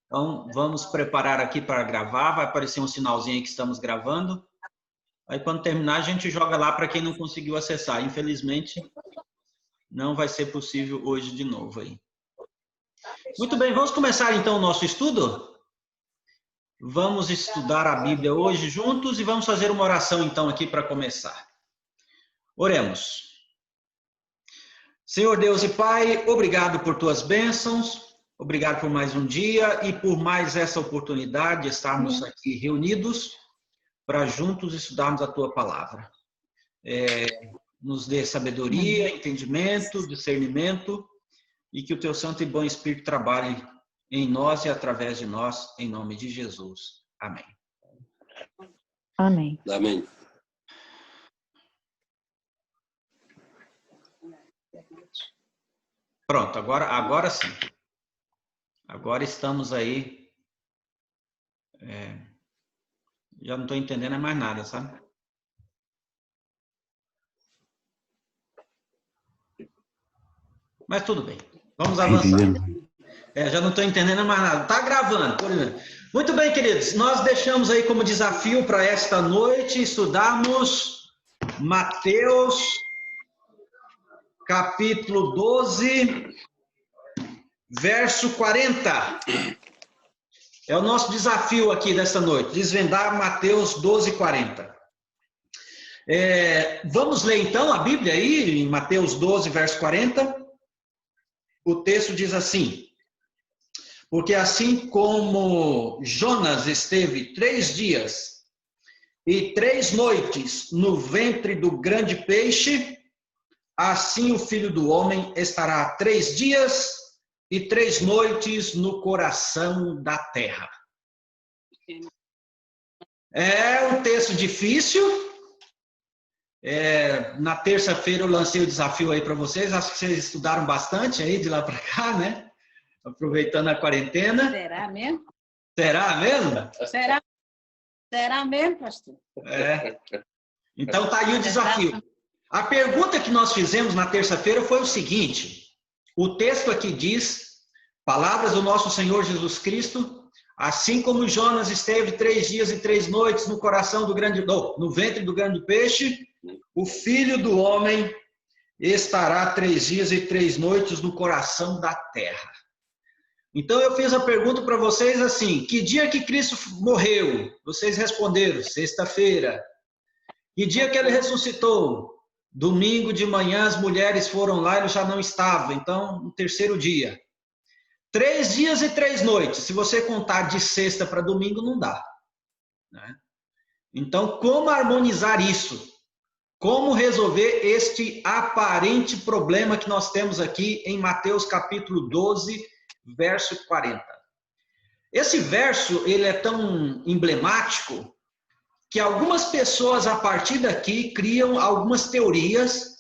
Então, vamos preparar aqui para gravar. Vai aparecer um sinalzinho aí que estamos gravando. Aí, quando terminar, a gente joga lá para quem não conseguiu acessar. Infelizmente, não vai ser possível hoje de novo aí. Muito bem, vamos começar então o nosso estudo? Vamos estudar a Bíblia hoje juntos e vamos fazer uma oração então aqui para começar. Oremos. Senhor Deus e Pai, obrigado por tuas bênçãos, obrigado por mais um dia e por mais essa oportunidade de estarmos aqui reunidos para juntos estudarmos a tua palavra. Nos dê sabedoria, entendimento, discernimento e que o teu Santo e bom Espírito trabalhe em nós e através de nós, em nome de Jesus. Amém. Amém. Amém. Pronto, agora sim. Agora estamos aí. Já não estou entendendo mais nada, sabe? Mas tudo bem. Vamos avançar. Já não estou entendendo mais nada. Está gravando, por exemplo. Muito bem, queridos. Nós deixamos aí como desafio para esta noite estudarmos Mateus, capítulo 12, verso 40. É o nosso desafio aqui desta noite, desvendar Mateus 12, 40. Vamos ler então a Bíblia aí, em Mateus 12, verso 40. O texto diz assim: porque assim como Jonas esteve 3 dias e 3 noites no ventre do grande peixe, assim o Filho do Homem estará 3 dias e 3 noites no coração da terra. É um texto difícil. Na terça-feira eu lancei o desafio aí para vocês. Acho que vocês estudaram bastante aí de lá para cá, né? Aproveitando a quarentena. Será mesmo? Será mesmo? Será mesmo, pastor? Então tá aí o desafio. A pergunta que nós fizemos na terça-feira foi o seguinte: o texto aqui diz, palavras do nosso Senhor Jesus Cristo, assim como Jonas esteve 3 dias e 3 noites no coração do no ventre do grande peixe, o Filho do Homem estará 3 dias e 3 noites no coração da terra. Então eu fiz a pergunta para vocês assim: que dia que Cristo morreu? Vocês responderam: sexta-feira. Que dia que ele ressuscitou? Domingo de manhã as mulheres foram lá e ele já não estava, então no terceiro dia. 3 dias e 3 noites, se você contar de sexta para domingo não dá, né? Então como harmonizar isso? Como resolver este aparente problema que nós temos aqui em Mateus capítulo 12, verso 40? Esse verso ele é tão emblemático que algumas pessoas, a partir daqui, criam algumas teorias,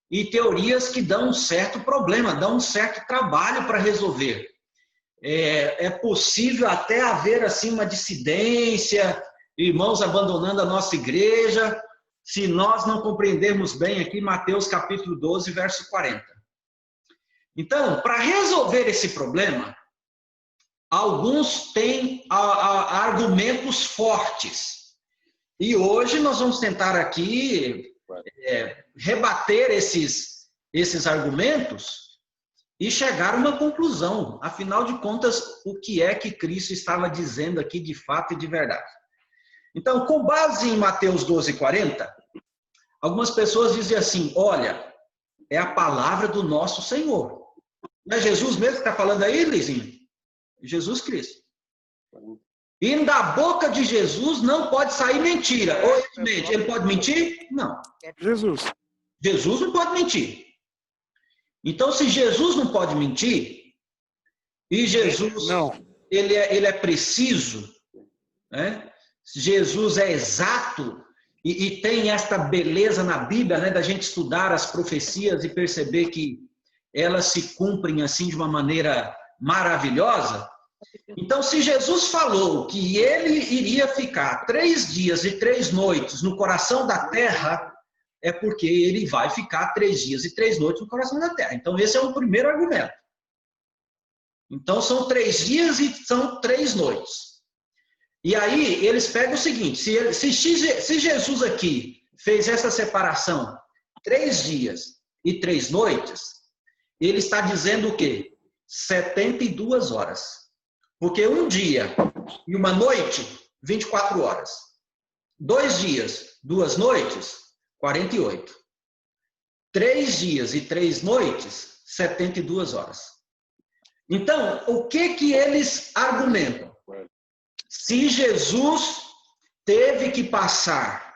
e teorias que dão um certo problema, dão um certo trabalho para resolver. É possível até haver assim uma dissidência, irmãos abandonando a nossa igreja, se nós não compreendermos bem aqui Mateus capítulo 12, verso 40. Então, para resolver esse problema, alguns têm argumentos fortes. E hoje nós vamos tentar aqui rebater esses argumentos e chegar a uma conclusão. Afinal de contas, o que é que Cristo estava dizendo aqui de fato e de verdade? Então, com base em Mateus 12, 40, algumas pessoas dizem assim: olha, é a palavra do nosso Senhor. Não é Jesus mesmo que está falando aí, Lizinho? Jesus Cristo. E da boca de Jesus não pode sair mentira. Ou ele mente? Ele pode mentir? Não. Jesus não pode mentir. Então, se Jesus não pode mentir, e Jesus ele é preciso, né? Jesus é exato, e tem esta beleza na Bíblia, né, da gente estudar as profecias e perceber que elas se cumprem assim de uma maneira maravilhosa. Então, se Jesus falou que ele iria ficar 3 dias e 3 noites no coração da terra, é porque ele vai ficar 3 dias e 3 noites no coração da terra. Então, esse é o primeiro argumento. Então, são 3 dias e são 3 noites. E aí, eles pegam o seguinte, se Jesus aqui fez essa separação 3 dias e 3 noites, ele está dizendo o quê? 72 horas. Porque um dia e uma noite, 24 horas. 2 dias, 2 noites, 48. 3 dias e 3 noites, 72 horas. Então, o que eles argumentam? Se Jesus teve que passar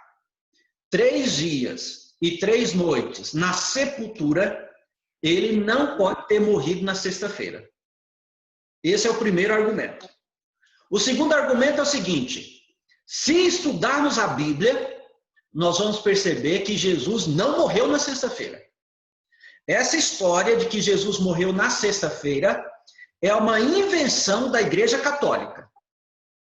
3 dias e 3 noites na sepultura, ele não pode ter morrido na sexta-feira. Esse é o primeiro argumento. O segundo argumento é o seguinte: se estudarmos a Bíblia, nós vamos perceber que Jesus não morreu na sexta-feira. Essa história de que Jesus morreu na sexta-feira é uma invenção da Igreja Católica.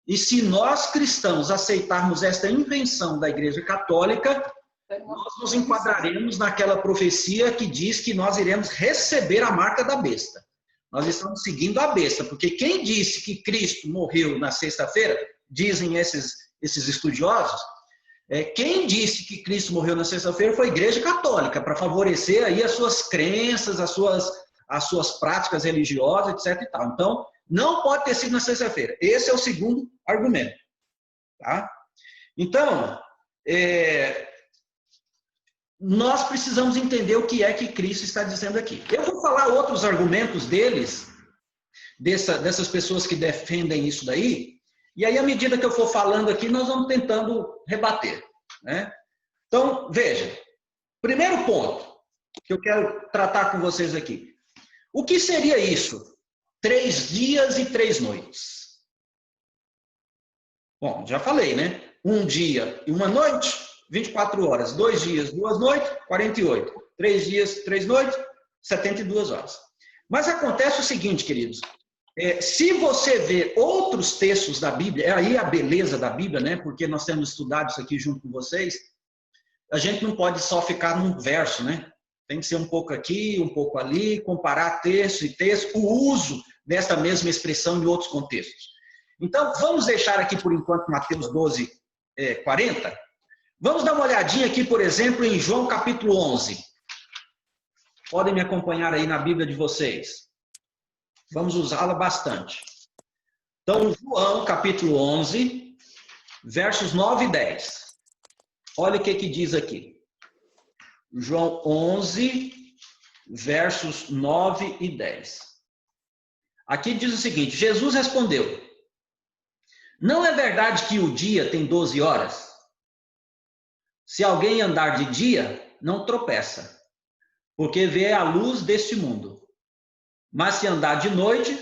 E se nós cristãos aceitarmos esta invenção da Igreja Católica, nós nos enquadraremos naquela profecia que diz que nós iremos receber a marca da besta. Nós estamos seguindo a besta, porque quem disse que Cristo morreu na sexta-feira, dizem esses estudiosos, quem disse que Cristo morreu na sexta-feira foi a Igreja Católica, para favorecer aí as suas crenças, as suas práticas religiosas, etc. E tal. Então, não pode ter sido na sexta-feira. Esse é o segundo argumento. Tá? Então, nós precisamos entender o que é que Cristo está dizendo aqui. Eu vou falar outros argumentos deles, dessas pessoas que defendem isso daí, e aí, à medida que eu for falando aqui, nós vamos tentando rebater. Né? Então, veja, primeiro ponto que eu quero tratar com vocês aqui. O que seria isso? 3 dias e 3 noites. Bom, já falei, né? 1 dia e 1 noite, 24 horas. 2 dias, 2 noites, 48. 3 dias, 3 noites, 72 horas. Mas acontece o seguinte, queridos. Se você vê outros textos da Bíblia, é aí a beleza da Bíblia, né? Porque nós temos estudado isso aqui junto com vocês. A gente não pode só ficar num verso, né? Tem que ser um pouco aqui, um pouco ali, comparar texto e texto, o uso dessa mesma expressão em outros contextos. Então, vamos deixar aqui por enquanto Mateus 12, 40. Vamos dar uma olhadinha aqui, por exemplo, em João capítulo 11. Podem me acompanhar aí na Bíblia de vocês. Vamos usá-la bastante. Então, João capítulo 11, versos 9 e 10. Olha o que diz aqui. João 11, versos 9 e 10. Aqui diz o seguinte: Jesus respondeu: não é verdade que o dia tem 12 horas? Se alguém andar de dia, não tropeça, porque vê a luz deste mundo. Mas se andar de noite,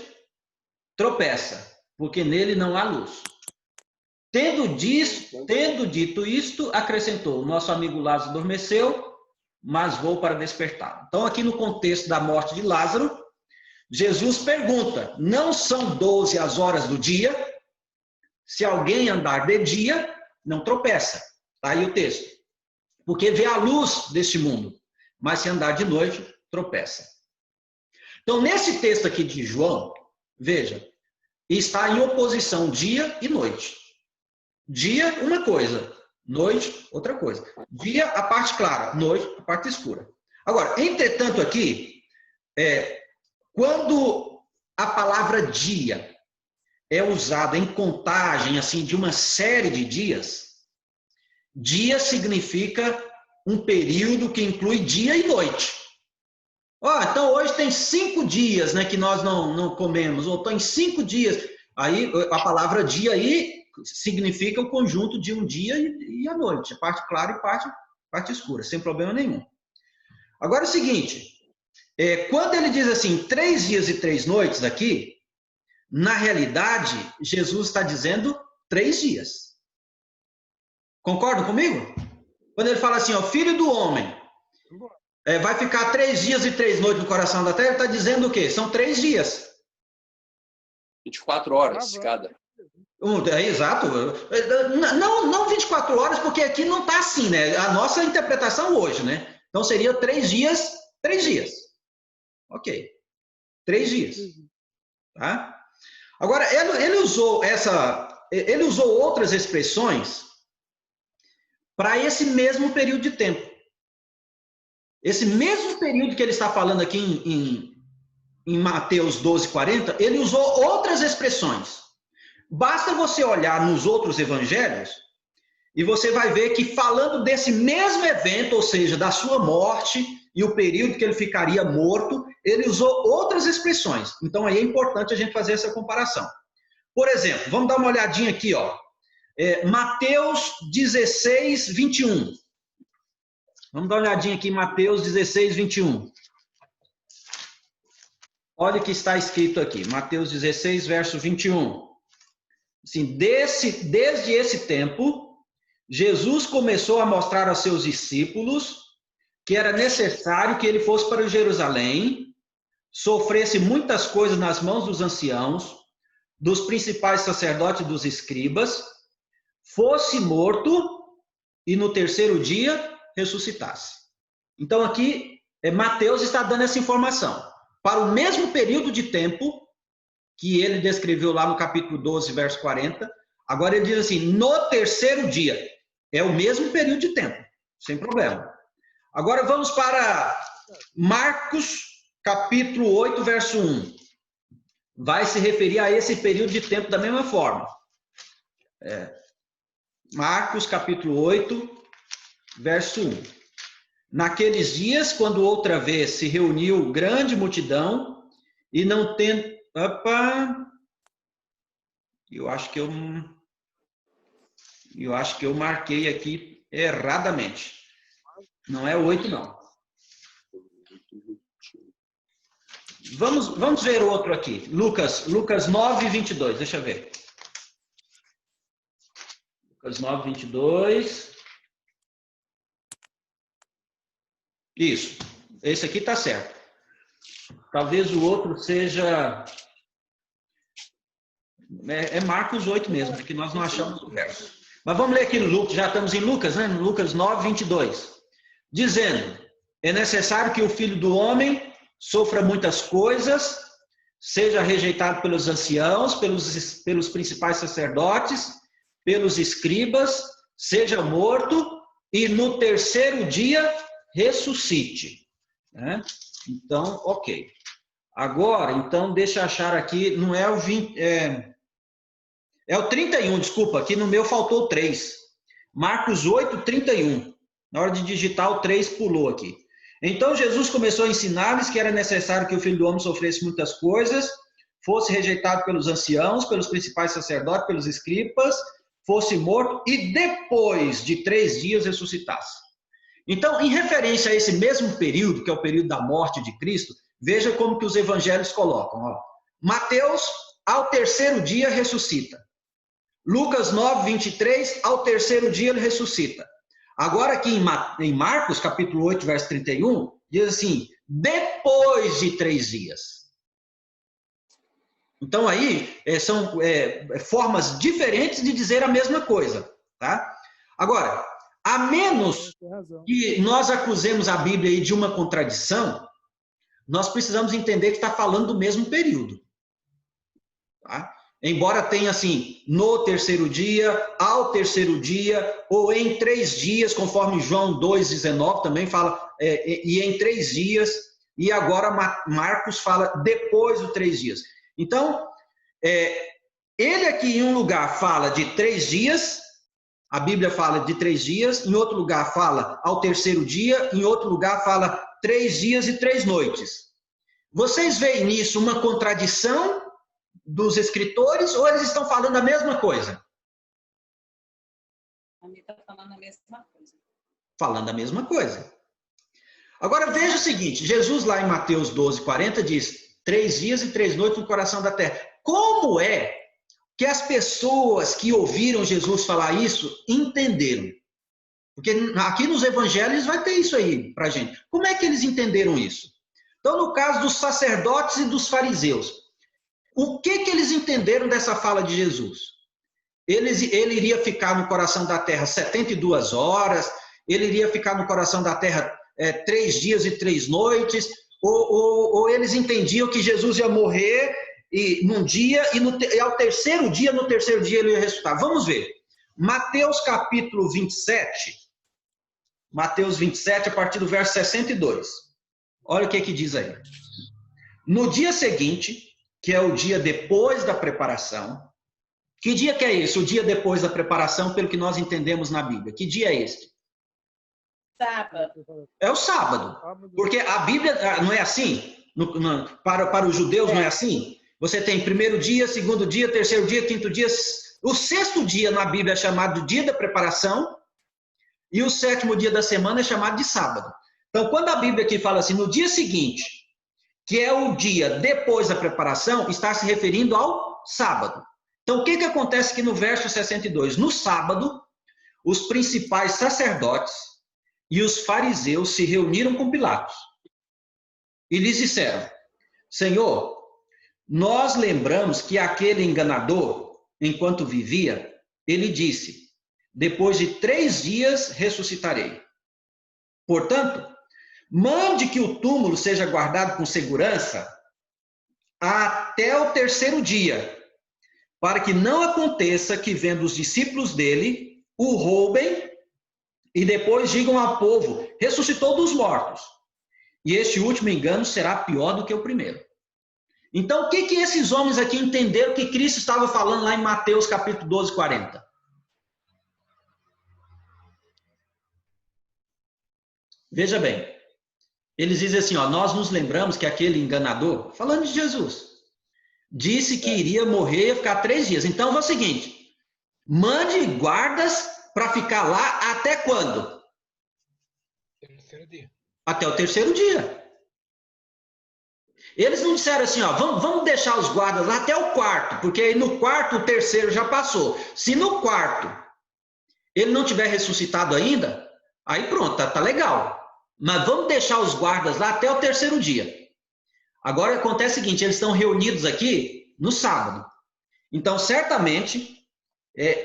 tropeça, porque nele não há luz. Tendo dito isto, acrescentou: nosso amigo Lázaro adormeceu, mas vou para despertar. Então, aqui no contexto da morte de Lázaro, Jesus pergunta: não são 12 as horas do dia? Se alguém andar de dia, não tropeça. Está aí o texto. Porque vê a luz deste mundo, mas se andar de noite, tropeça. Então, nesse texto aqui de João, veja, está em oposição dia e noite. Dia, uma coisa. Noite, outra coisa. Dia, a parte clara. Noite, a parte escura. Agora, entretanto aqui, quando a palavra dia é usada em contagem assim de uma série de dias, dia significa um período que inclui dia e noite. Então hoje tem 5 dias, né, que nós não comemos, ou tem 5 dias. Aí a palavra dia aí significa o conjunto de um dia e a noite, parte clara e parte escura, sem problema nenhum. Agora é o seguinte, quando ele diz assim, 3 dias e 3 noites aqui, na realidade, Jesus está dizendo 3 dias. Concordam comigo? Quando ele fala assim, ó, filho do homem, vai ficar 3 dias e 3 noites no coração da terra, ele está dizendo o quê? São 3 dias. 24 horas cada. Exato. Não 24 horas, porque aqui não está assim, né? A nossa interpretação hoje, né? Então seria 3 dias, 3 dias. Ok. 3 dias. Tá? Agora, ele usou outras expressões para esse mesmo período de tempo. Esse mesmo período que ele está falando aqui em Mateus 12:40, ele usou outras expressões. Basta você olhar nos outros evangelhos e você vai ver que falando desse mesmo evento, ou seja, da sua morte e o período que ele ficaria morto, ele usou outras expressões. Então aí é importante a gente fazer essa comparação. Por exemplo, vamos dar uma olhadinha aqui, ó. Mateus 16:21. Vamos dar uma olhadinha aqui em Mateus 16:21. Olha o que está escrito aqui, Mateus 16, verso 21. Assim, desde esse tempo, Jesus começou a mostrar aos seus discípulos que era necessário que ele fosse para Jerusalém, sofresse muitas coisas nas mãos dos anciãos, dos principais sacerdotes e dos escribas, fosse morto e no terceiro dia ressuscitasse. Então aqui, Mateus está dando essa informação. Para o mesmo período de tempo que ele descreveu lá no capítulo 12, verso 40, agora ele diz assim, no terceiro dia. É o mesmo período de tempo, sem problema. Agora vamos para Marcos, capítulo 8, verso 1. Vai se referir a esse período de tempo da mesma forma. Marcos, capítulo 8, verso 1. Naqueles dias, quando outra vez se reuniu grande multidão, e não tendo... Eu acho que eu marquei aqui erradamente. Não é 8, não. Vamos ver outro aqui. Lucas 9, 22. Deixa eu ver. Lucas 9, 22. Isso. Esse aqui está certo. Talvez o outro seja... É Marcos 8 mesmo, que nós não achamos o verso. Mas vamos ler aqui no Lucas, já estamos em Lucas, né? Lucas 9, 22. Dizendo, é necessário que o Filho do Homem sofra muitas coisas, seja rejeitado pelos anciãos, pelos principais sacerdotes, pelos escribas, seja morto e no terceiro dia ressuscite. Né? Então, ok. Agora, então, deixa eu achar aqui, não é o 20... É o 31, desculpa, aqui no meu faltou o 3. Marcos 8, 31. Na hora de digitar, o 3 pulou aqui. Então, Jesus começou a ensinar-lhes que era necessário que o Filho do Homem sofresse muitas coisas, fosse rejeitado pelos anciãos, pelos principais sacerdotes, pelos escribas, fosse morto e depois de 3 dias ressuscitasse. Então, em referência a esse mesmo período, que é o período da morte de Cristo, veja como que os evangelhos colocam. Ó. Mateus, ao terceiro dia, ressuscita. Lucas 9, 23, ao terceiro dia ele ressuscita. Agora aqui em Marcos, capítulo 8, verso 31, diz assim, depois de 3 dias. Então aí são formas diferentes de dizer a mesma coisa. Tá? Agora, a menos que nós acusemos a Bíblia aí de uma contradição, nós precisamos entender que está falando do mesmo período. Tá? Embora tenha assim, no terceiro dia, ao terceiro dia, ou em 3 dias, conforme João 2,19 também fala, e em 3 dias, e agora Marcos fala depois dos 3 dias. Então, ele aqui em um lugar fala de 3 dias, a Bíblia fala de 3 dias, em outro lugar fala ao terceiro dia, em outro lugar fala 3 dias e 3 noites. Vocês veem nisso uma contradição dos escritores ou eles estão falando a mesma coisa? A mim está falando a mesma coisa. Falando a mesma coisa. Agora veja o seguinte, Jesus lá em Mateus 12, 40 diz, 3 dias e 3 noites no coração da terra. Como é que as pessoas que ouviram Jesus falar isso entenderam? Porque aqui nos evangelhos vai ter isso aí pra gente. Como é que eles entenderam isso? Então, no caso dos sacerdotes e dos fariseus, o que eles entenderam dessa fala de Jesus? Ele iria ficar no coração da terra 72 horas, ele iria ficar no coração da terra 3 dias e 3 noites, ou eles entendiam que Jesus ia morrer e num dia, e ao terceiro dia, no terceiro dia ele ia ressuscitar. Vamos ver. Mateus capítulo 27. Mateus 27, a partir do verso 62. Olha o que diz aí. No dia seguinte, que é o dia depois da preparação. Que dia que é esse? O dia depois da preparação, pelo que nós entendemos na Bíblia. Que dia é esse? Sábado. É o sábado. Porque a Bíblia não é assim? Para os judeus não é assim? Você tem primeiro dia, segundo dia, terceiro dia, quinto dia. O sexto dia na Bíblia é chamado de dia da preparação. E o sétimo dia da semana é chamado de sábado. Então, quando a Bíblia aqui fala assim, no dia seguinte, que é o dia depois da preparação, está se referindo ao sábado. Então, o que acontece aqui no verso 62? No sábado, os principais sacerdotes e os fariseus se reuniram com Pilatos e lhes disseram: Senhor, nós lembramos que aquele enganador, enquanto vivia, ele disse: depois de 3 dias ressuscitarei. Portanto, mande que o túmulo seja guardado com segurança até o terceiro dia, para que não aconteça que, vendo os discípulos dele, o roubem e depois digam ao povo: ressuscitou dos mortos. E este último engano será pior do que o primeiro. Então, o que esses homens aqui entenderam que Cristo estava falando lá em Mateus capítulo 12, 40? Veja bem, eles dizem assim, ó, nós nos lembramos que aquele enganador, falando de Jesus, disse que iria morrer e ficar 3 dias. Então é o seguinte, mande guardas para ficar lá até quando? Terceiro dia. Até o terceiro dia. Eles não disseram assim, ó, vamos deixar os guardas lá até o quarto, porque aí no quarto o terceiro já passou. Se no quarto ele não tiver ressuscitado ainda, aí pronto, tá legal. Mas vamos deixar os guardas lá até o terceiro dia. Agora acontece o seguinte, eles estão reunidos aqui no sábado. Então, certamente,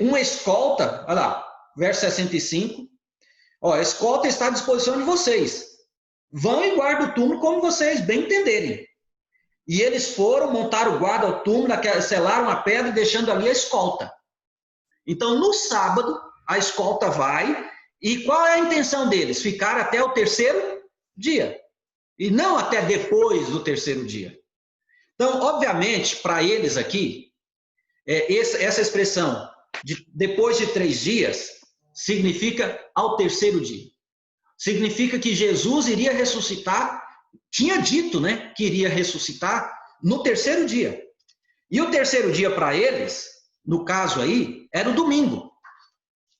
uma escolta, olha lá, verso 65, ó, a escolta está à disposição de vocês. Vão e guardem o túmulo como vocês bem entenderem. E eles foram, montaram o guarda ao túmulo, selaram a pedra, deixando ali a escolta. Então, no sábado, a escolta vai, e qual é a intenção deles? Ficar até o terceiro dia. E não até depois do terceiro dia. Então, obviamente, para eles aqui, essa expressão, depois de 3 dias, significa ao terceiro dia. Significa que Jesus iria ressuscitar, tinha dito, né, que iria ressuscitar no terceiro dia. E o terceiro dia para eles, no caso aí, era o domingo.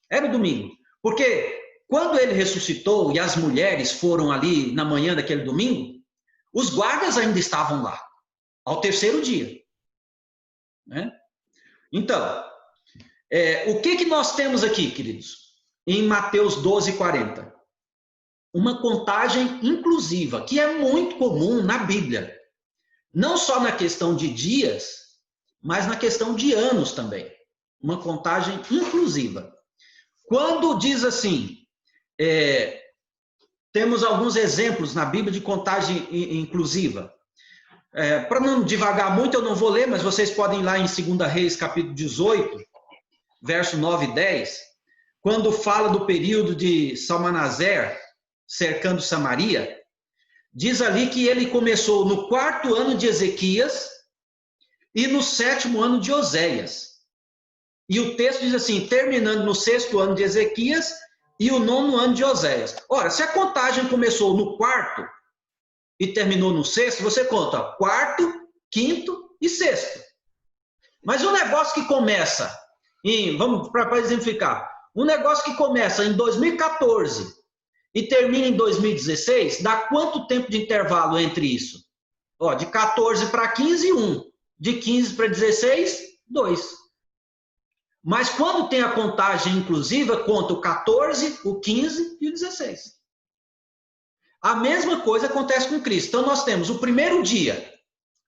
Era o domingo. Porque quando ele ressuscitou e as mulheres foram ali na manhã daquele domingo, os guardas ainda estavam lá, ao terceiro dia. Né? Então, o que nós temos aqui, queridos? Em Mateus 12, 40. Uma contagem inclusiva, que é muito comum na Bíblia. Não só na questão de dias, mas na questão de anos também. Uma contagem inclusiva. Quando diz assim, temos alguns exemplos na Bíblia de contagem inclusiva. Para não divagar muito, eu não vou ler, mas vocês podem ir lá em 2 Reis, capítulo 18, verso 9 e 10, quando fala do período de Salmanaser cercando Samaria, diz ali que ele começou no 4º ano de Ezequias e no 7º ano de Oséias. E o texto diz assim, terminando no 6º ano de Ezequias e o 9º ano de Oséias. Ora, se a contagem começou no 4º e terminou no 6º, você conta 4º, 5º e 6º. Mas o negócio que começa, vamos para exemplificar, um negócio que começa em 2014 e termina em 2016, dá quanto tempo de intervalo entre isso? Ó, de 14 para 15, 1. De 15 para 16, 2. Mas quando tem a contagem inclusiva, conta o 14, o 15 e o 16. A mesma coisa acontece com Cristo. Então nós temos o primeiro dia,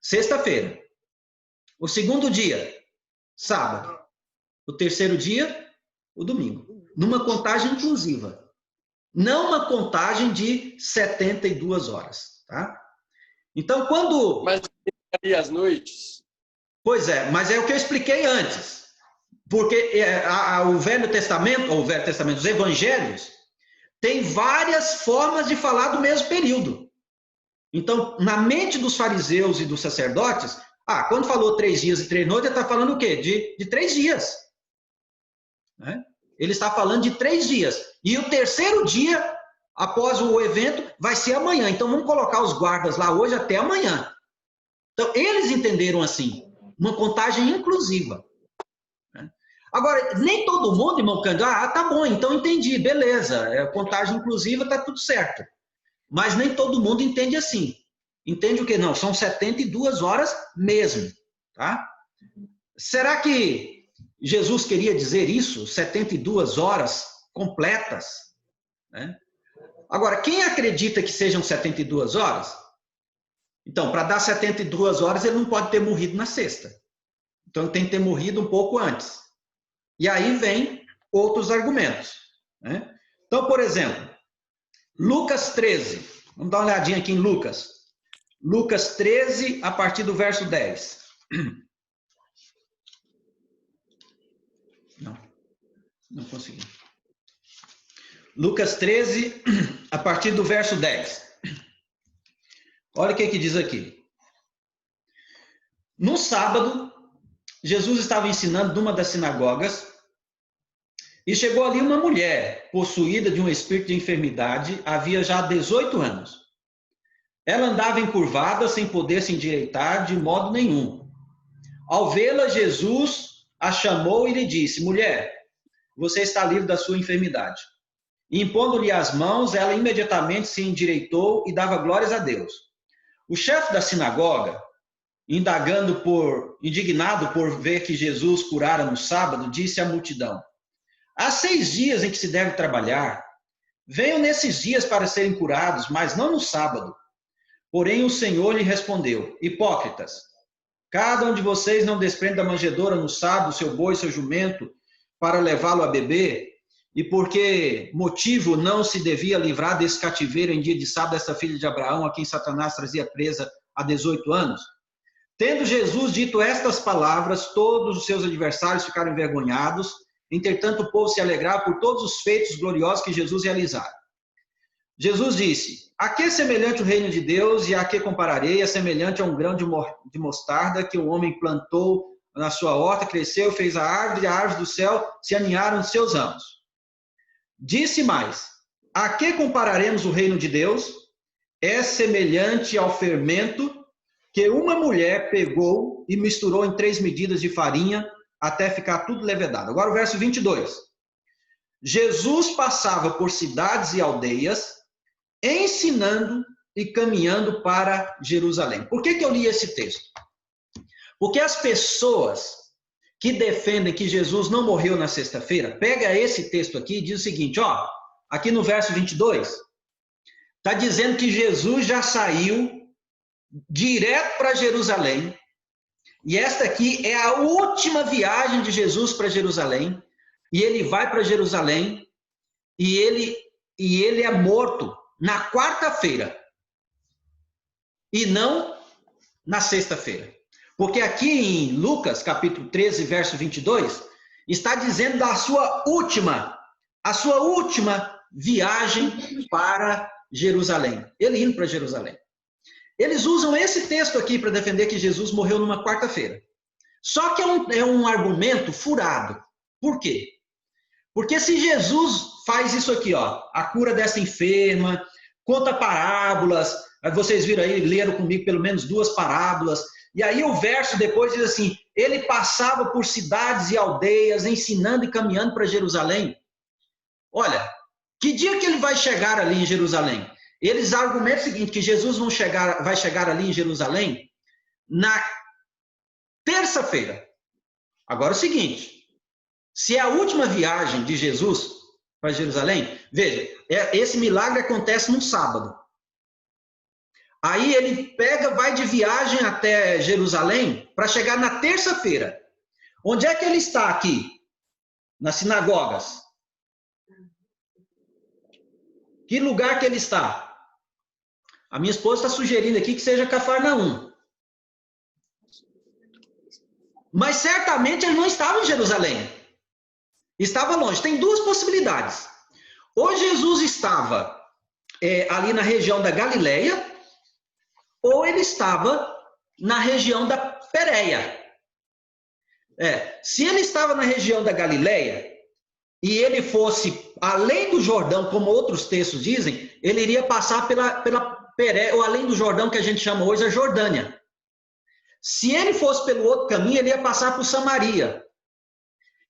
sexta-feira. O segundo dia, sábado. O terceiro dia, o domingo. Numa contagem inclusiva. Não uma contagem de 72 horas. Tá? Então quando... Mas e as noites? Pois é, mas é o que eu expliquei antes. Porque o Velho Testamento, os evangelhos, tem várias formas de falar do mesmo período. Então, na mente dos fariseus e dos sacerdotes, quando falou 3 dias e 3 noites, ele está falando o quê? De 3 dias. Né? Ele está falando de 3 dias. E o terceiro dia, após o evento, vai ser amanhã. Então, vamos colocar os guardas lá hoje até amanhã. Então, eles entenderam assim, uma contagem inclusiva. Agora, nem todo mundo, irmão Cândido, tá bom, então entendi, beleza, contagem inclusiva, tá tudo certo. Mas nem todo mundo entende assim. Entende o quê? Não, são 72 horas mesmo, tá? Será que Jesus queria dizer isso? 72 horas completas? Né? Agora, quem acredita que sejam 72 horas? Então, para dar 72 horas, ele não pode ter morrido na sexta. Então, ele tem que ter morrido um pouco antes. E aí vem outros argumentos. Né? Então, por exemplo, Lucas 13. Vamos dar uma olhadinha aqui em Lucas. Lucas 13, a partir do verso 10. Não consegui. Lucas 13, a partir do verso 10. Olha o que diz aqui. No sábado, Jesus estava ensinando numa das sinagogas e chegou ali uma mulher possuída de um espírito de enfermidade, havia já 18 anos. Ela andava encurvada sem poder se endireitar de modo nenhum. Ao vê-la, Jesus a chamou e lhe disse: mulher, você está livre da sua enfermidade. E impondo-lhe as mãos, ela imediatamente se endireitou e dava glórias a Deus. O chefe da sinagoga, indignado por ver que Jesus curara no sábado, disse à multidão: há 6 dias em que se deve trabalhar. Venham nesses dias para serem curados, mas não no sábado. Porém o Senhor lhe respondeu: hipócritas, cada um de vocês não desprende da manjedoura no sábado seu boi e seu jumento para levá-lo a beber? E por que motivo não se devia livrar desse cativeiro em dia de sábado essa filha de Abraão, a quem Satanás trazia presa há 18 anos? Tendo Jesus dito estas palavras, todos os seus adversários ficaram envergonhados. Entretanto, o povo se alegrava por todos os feitos gloriosos que Jesus realizara. Jesus disse: a que semelhante o reino de Deus e a que compararei? É semelhante a um grão de mostarda que o homem plantou na sua horta, cresceu, fez a árvore, e a árvore do céu se aninharam nos seus ramos. Disse mais: a que compararemos o reino de Deus? É semelhante ao fermento que uma mulher pegou e misturou em 3 medidas de farinha até ficar tudo levedado. Agora o verso 22. Jesus passava por cidades e aldeias, ensinando e caminhando para Jerusalém. Por que eu li esse texto? Porque as pessoas que defendem que Jesus não morreu na sexta-feira, pega esse texto aqui e diz o seguinte, aqui no verso 22, está dizendo que Jesus já saiu direto para Jerusalém, e esta aqui é a última viagem de Jesus para Jerusalém, e ele vai para Jerusalém, e ele é morto na quarta-feira, e não na sexta-feira. Porque aqui em Lucas, capítulo 13, verso 22, está dizendo da sua última viagem para Jerusalém. Ele indo para Jerusalém. Eles usam esse texto aqui para defender que Jesus morreu numa quarta-feira. Só que é um argumento furado. Por quê? Porque se Jesus faz isso aqui, a cura dessa enferma, conta parábolas, vocês viram aí, leram comigo pelo menos 2 parábolas, e aí o verso depois diz assim, ele passava por cidades e aldeias, ensinando e caminhando para Jerusalém. Olha, que dia que ele vai chegar ali em Jerusalém? Eles argumentam o seguinte, que Jesus vai chegar ali em Jerusalém na terça-feira. Agora é o seguinte, se é a última viagem de Jesus para Jerusalém, veja, esse milagre acontece num sábado. Aí ele vai de viagem até Jerusalém para chegar na terça-feira. Onde é que ele está aqui? Nas sinagogas. Que lugar que ele está? A minha esposa está sugerindo aqui que seja Cafarnaum. Mas certamente ele não estava em Jerusalém. Estava longe. Tem duas possibilidades. Ou Jesus estava ali na região da Galileia, ou ele estava na região da Pérea. Se ele estava na região da Galileia e ele fosse além do Jordão, como outros textos dizem, ele iria passar pela Pérea, ou além do Jordão, que a gente chama hoje a Jordânia. Se ele fosse pelo outro caminho, ele ia passar por Samaria.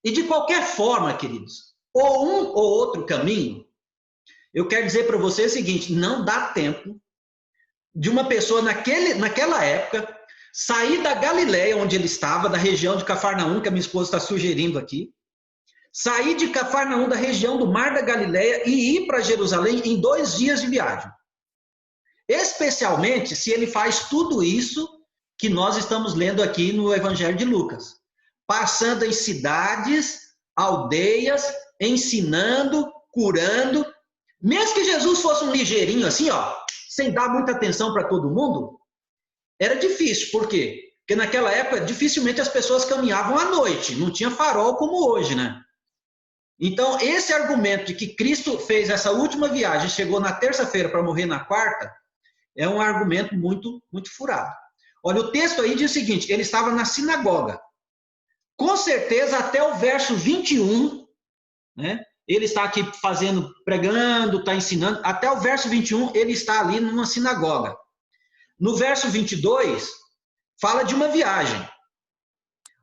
E de qualquer forma, queridos, ou um ou outro caminho, eu quero dizer para você o seguinte, não dá tempo de uma pessoa naquela época sair da Galileia, onde ele estava, da região de Cafarnaum, que a minha esposa está sugerindo aqui, sair de Cafarnaum, da região do Mar da Galileia, e ir para Jerusalém em 2 dias de viagem. Especialmente se ele faz tudo isso que nós estamos lendo aqui no Evangelho de Lucas. Passando em cidades, aldeias, ensinando, curando. Mesmo que Jesus fosse um ligeirinho assim, sem dar muita atenção para todo mundo, era difícil. Por quê? Porque naquela época, dificilmente as pessoas caminhavam à noite. Não tinha farol como hoje, né? Então, esse argumento de que Cristo fez essa última viagem, chegou na terça-feira para morrer na quarta, é um argumento muito, muito furado. Olha, o texto aí diz o seguinte, ele estava na sinagoga. Com certeza, até o verso 21, né? Ele está aqui pregando, está ensinando. Até o verso 21, ele está ali numa sinagoga. No verso 22, fala de uma viagem.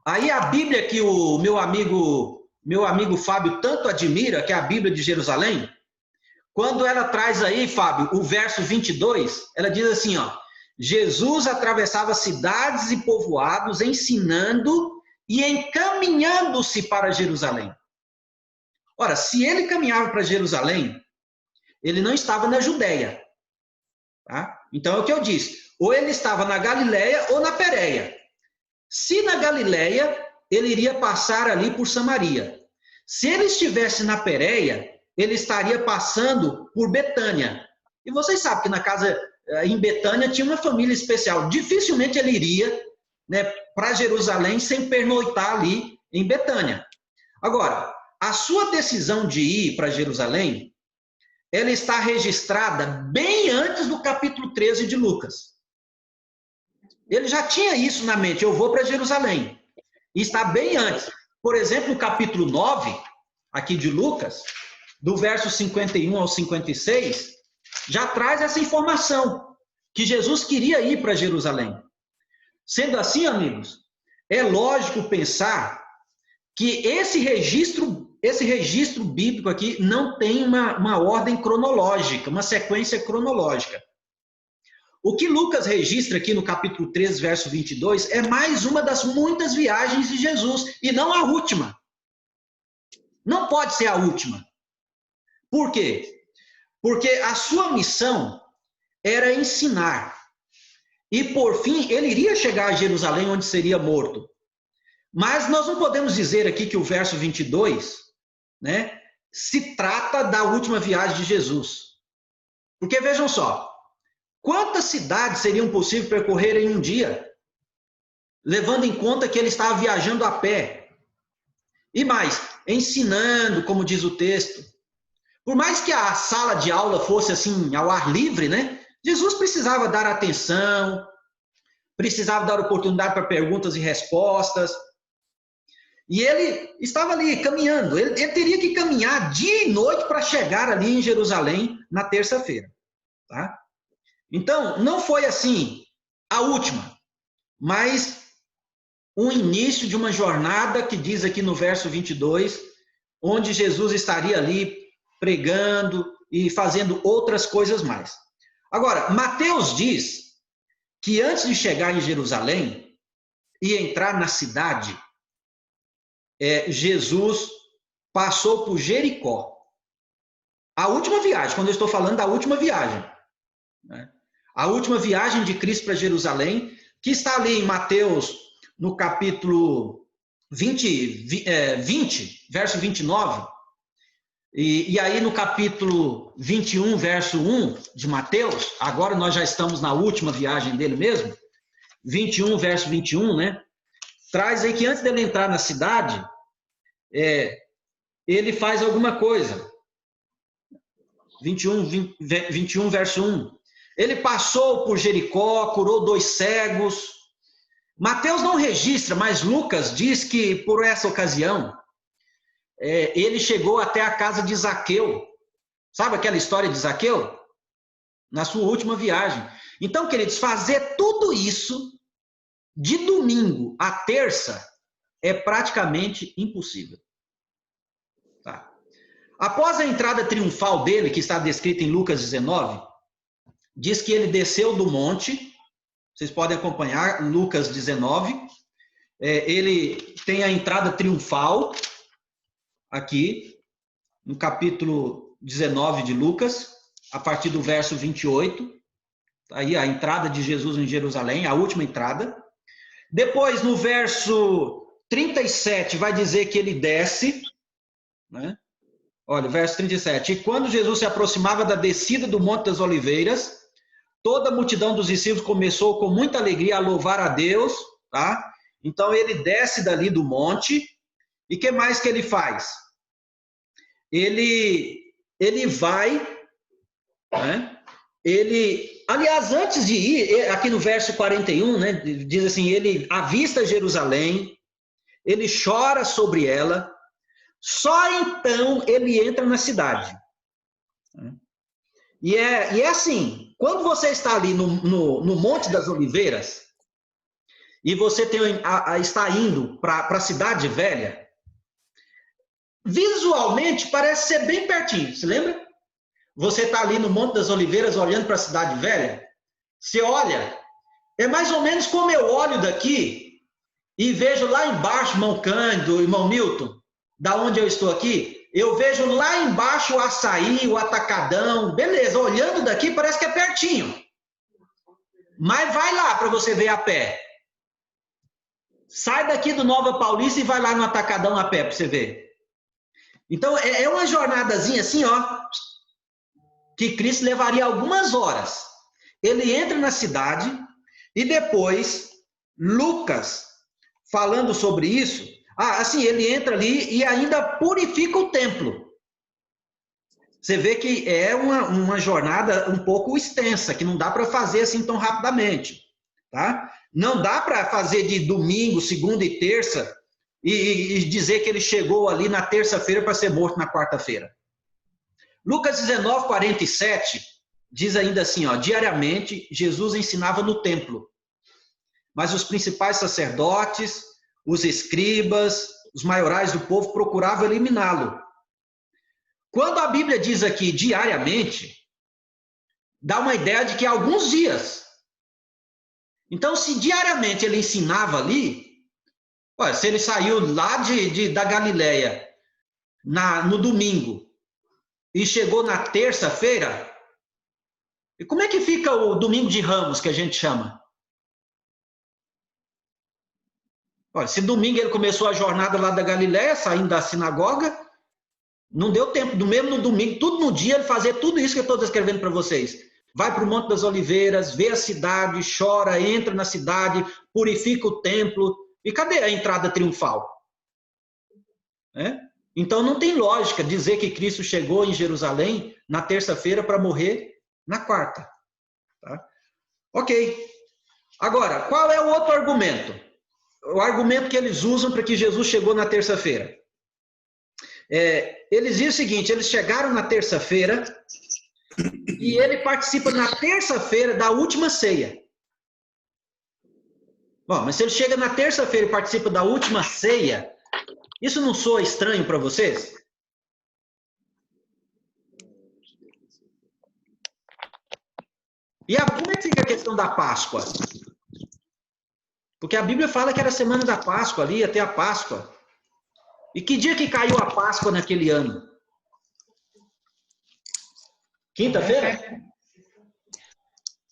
Aí a Bíblia que o meu amigo Fábio tanto admira, que é a Bíblia de Jerusalém, quando ela traz aí, Fábio, o verso 22, ela diz assim, Jesus atravessava cidades e povoados, ensinando e encaminhando-se para Jerusalém. Ora, se ele caminhava para Jerusalém, ele não estava na Judéia. Tá? Então é o que eu disse. Ou ele estava na Galileia ou na Pérea. Se na Galileia, ele iria passar ali por Samaria. Se ele estivesse na Pérea, ele estaria passando por Betânia. E vocês sabem que na casa em Betânia tinha uma família especial. Dificilmente ele iria, né, para Jerusalém sem pernoitar ali em Betânia. Agora, a sua decisão de ir para Jerusalém, ela está registrada bem antes do capítulo 13 de Lucas. Ele já tinha isso na mente, eu vou para Jerusalém. E está bem antes. Por exemplo, no capítulo 9, aqui de Lucas, do verso 51 ao 56, já traz essa informação, que Jesus queria ir para Jerusalém. Sendo assim, amigos, é lógico pensar que esse registro bíblico aqui não tem uma ordem cronológica, uma sequência cronológica. O que Lucas registra aqui no capítulo 13, verso 22, é mais uma das muitas viagens de Jesus, e não a última. Não pode ser a última. Por quê? Porque a sua missão era ensinar. E, por fim, ele iria chegar a Jerusalém, onde seria morto. Mas nós não podemos dizer aqui que o verso 22, né, se trata da última viagem de Jesus. Porque, vejam só, quantas cidades seriam possíveis percorrer em um dia, levando em conta que ele estava viajando a pé? E mais, ensinando, como diz o texto. Por mais que a sala de aula fosse assim, ao ar livre, né, Jesus precisava dar atenção, precisava dar oportunidade para perguntas e respostas. E ele estava ali caminhando. Ele teria que caminhar dia e noite para chegar ali em Jerusalém na terça-feira. Tá? Então, não foi assim a última, mas um início de uma jornada que diz aqui no verso 22, onde Jesus estaria ali pregando e fazendo outras coisas mais. Agora, Mateus diz que antes de chegar em Jerusalém e entrar na cidade, Jesus passou por Jericó. A última viagem, quando eu estou falando da última viagem, né? A última viagem de Cristo para Jerusalém, que está ali em Mateus, no capítulo 20, verso 29, e aí no capítulo 21, verso 1 de Mateus, agora nós já estamos na última viagem dele mesmo, 21, verso 21, né? traz aí que antes dele entrar na cidade, ele faz alguma coisa. 21, verso 1. Ele passou por Jericó, curou 2 cegos. Mateus não registra, mas Lucas diz que por essa ocasião, ele chegou até a casa de Zaqueu. Sabe aquela história de Zaqueu? Na sua última viagem. Então, queridos, fazer tudo isso de domingo a terça é praticamente impossível. Tá. Após a entrada triunfal dele, que está descrita em Lucas 19, diz que ele desceu do monte. Vocês podem acompanhar Lucas 19. Ele tem a entrada triunfal aqui, no capítulo 19 de Lucas, a partir do verso 28. Aí a entrada de Jesus em Jerusalém, a última entrada. Depois, no verso 37, vai dizer que ele desce, né? Olha, verso 37. E quando Jesus se aproximava da descida do Monte das Oliveiras, toda a multidão dos discípulos começou com muita alegria a louvar a Deus, tá? Então ele desce dali do monte, e o que mais que ele faz? Ele vai, né? Aliás, antes de ir, aqui no verso 41, né, diz assim, ele avista Jerusalém, ele chora sobre ela, só então ele entra na cidade. E é assim, quando você está ali no Monte das Oliveiras, e você está indo para a Cidade Velha, visualmente parece ser bem pertinho, se lembra? Você está ali no Monte das Oliveiras olhando para a Cidade Velha, você olha, é mais ou menos como eu olho daqui e vejo lá embaixo, irmão Cândido, irmão Milton, da onde eu estou aqui, eu vejo lá embaixo o Açaí, o Atacadão, beleza, olhando daqui parece que é pertinho. Mas vai lá para você ver a pé. Sai daqui do Nova Paulista e vai lá no Atacadão a pé para você ver. Então é uma jornadazinha assim, ó, que Cristo levaria algumas horas. Ele entra na cidade e depois Lucas, falando sobre isso, assim, ele entra ali e ainda purifica o templo. Você vê que é uma jornada um pouco extensa, que não dá para fazer assim tão rapidamente, tá? Não dá para fazer de domingo, segunda e terça e dizer que ele chegou ali na terça-feira para ser morto na quarta-feira. Lucas 19, 47 diz ainda assim, ó, diariamente Jesus ensinava no templo, mas os principais sacerdotes, os escribas, os maiorais do povo procuravam eliminá-lo. Quando a Bíblia diz aqui diariamente, dá uma ideia de que é alguns dias. Então, se diariamente ele ensinava ali, olha, se ele saiu lá da Galileia no domingo e chegou na terça-feira, e como é que fica o domingo de Ramos, que a gente chama? Olha, se domingo ele começou a jornada lá da Galileia, saindo da sinagoga, não deu tempo, mesmo no domingo, tudo no dia, ele fazer tudo isso que eu estou descrevendo para vocês. Vai para o Monte das Oliveiras, vê a cidade, chora, entra na cidade, purifica o templo. E cadê a entrada triunfal? Então não tem lógica dizer que Cristo chegou em Jerusalém na terça-feira para morrer na quarta. Tá? Ok. Agora, qual é o outro argumento? O argumento que eles usam para que Jesus chegou na terça-feira. Eles dizem o seguinte, eles chegaram na terça-feira e ele participa na terça-feira da última ceia. Bom, mas se ele chega na terça-feira e participa da última ceia, isso não soa estranho para vocês? E como é que fica a questão da Páscoa? Porque a Bíblia fala que era a semana da Páscoa ali, até a Páscoa. E que dia que caiu a Páscoa naquele ano? Quinta-feira?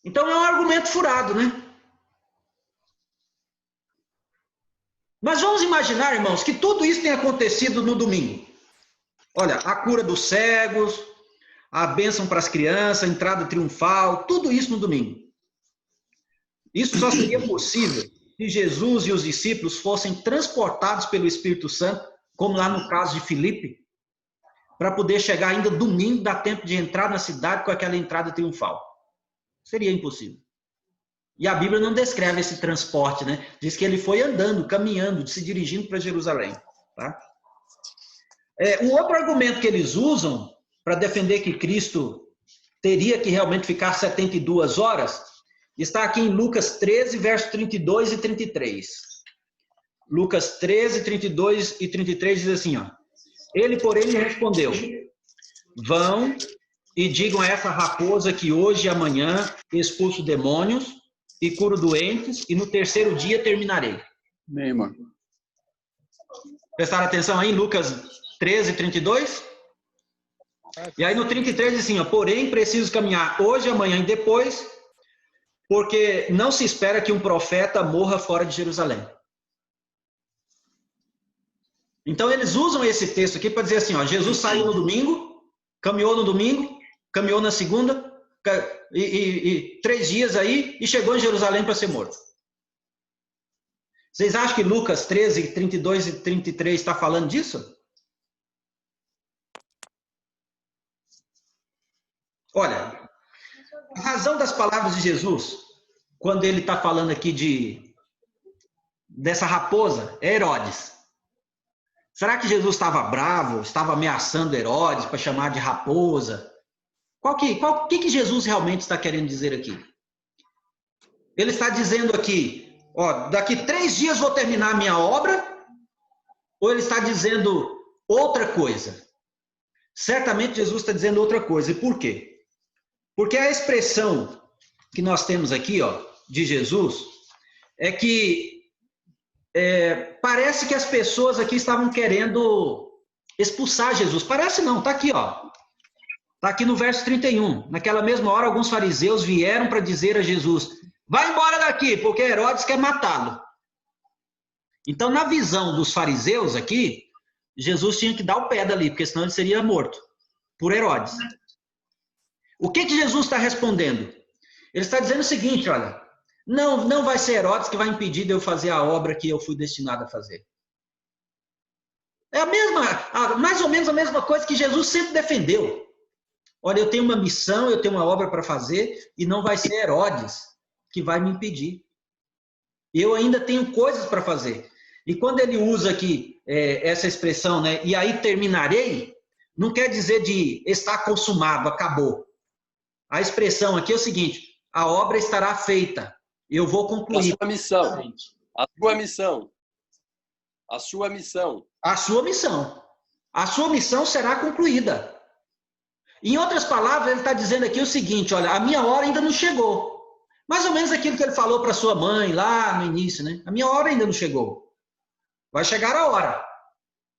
Então é um argumento furado, né? Mas vamos imaginar, irmãos, que tudo isso tenha acontecido no domingo. Olha, a cura dos cegos, a bênção para as crianças, a entrada triunfal, tudo isso no domingo. Isso só seria possível se Jesus e os discípulos fossem transportados pelo Espírito Santo, como lá no caso de Filipe, para poder chegar ainda domingo, dar tempo de entrar na cidade com aquela entrada triunfal. Seria impossível. E a Bíblia não descreve esse transporte, né? Diz que ele foi andando, caminhando, se dirigindo para Jerusalém. Tá? Um outro argumento que eles usam para defender que Cristo teria que realmente ficar 72 horas, está aqui em Lucas 13, versos 32 e 33. Lucas 13, 32 e 33 diz assim, ó. Ele, porém, lhe respondeu, vão e digam a essa raposa que hoje e amanhã expulso demônios e curo doentes, e no terceiro dia terminarei. Bem, irmão. Prestaram atenção aí em Lucas 13, 32? E aí no 33 diz assim, ó, porém preciso caminhar hoje, amanhã e depois, porque não se espera que um profeta morra fora de Jerusalém. Então eles usam esse texto aqui para dizer assim, ó, Jesus saiu no domingo, caminhou na segunda, e 3 dias aí, e chegou em Jerusalém para ser morto. Vocês acham que Lucas 13, 32 e 33 está falando disso? Olha, a razão das palavras de Jesus, quando ele está falando aqui dessa raposa, é Herodes. Será que Jesus estava bravo, estava ameaçando Herodes para chamar de raposa? O que Jesus realmente está querendo dizer aqui? Ele está dizendo aqui, ó, daqui 3 dias vou terminar a minha obra? Ou ele está dizendo outra coisa? Certamente Jesus está dizendo outra coisa. E por quê? Porque a expressão que nós temos aqui, ó, de Jesus, é que parece que as pessoas aqui estavam querendo expulsar Jesus. Parece não, está aqui, ó. Está aqui no verso 31. Naquela mesma hora, alguns fariseus vieram para dizer a Jesus, vai embora daqui, porque Herodes quer matá-lo. Então, na visão dos fariseus aqui, Jesus tinha que dar o pé dali, porque senão ele seria morto por Herodes. O que Jesus está respondendo? Ele está dizendo o seguinte, olha, não vai ser Herodes que vai impedir de eu fazer a obra que eu fui destinado a fazer. É mais ou menos a mesma coisa que Jesus sempre defendeu. Olha, eu tenho uma missão, eu tenho uma obra para fazer, e não vai ser Herodes que vai me impedir. Eu ainda tenho coisas para fazer. E quando ele usa aqui essa expressão, né, e aí terminarei, não quer dizer de estar consumado, acabou. A expressão aqui é o seguinte, a obra estará feita, eu vou concluir. A sua missão. A sua missão. A sua missão. A sua missão. A sua missão será concluída. Em outras palavras, ele está dizendo aqui o seguinte, olha, a minha hora ainda não chegou. Mais ou menos aquilo que ele falou para sua mãe lá no início, né? A minha hora ainda não chegou. Vai chegar a hora.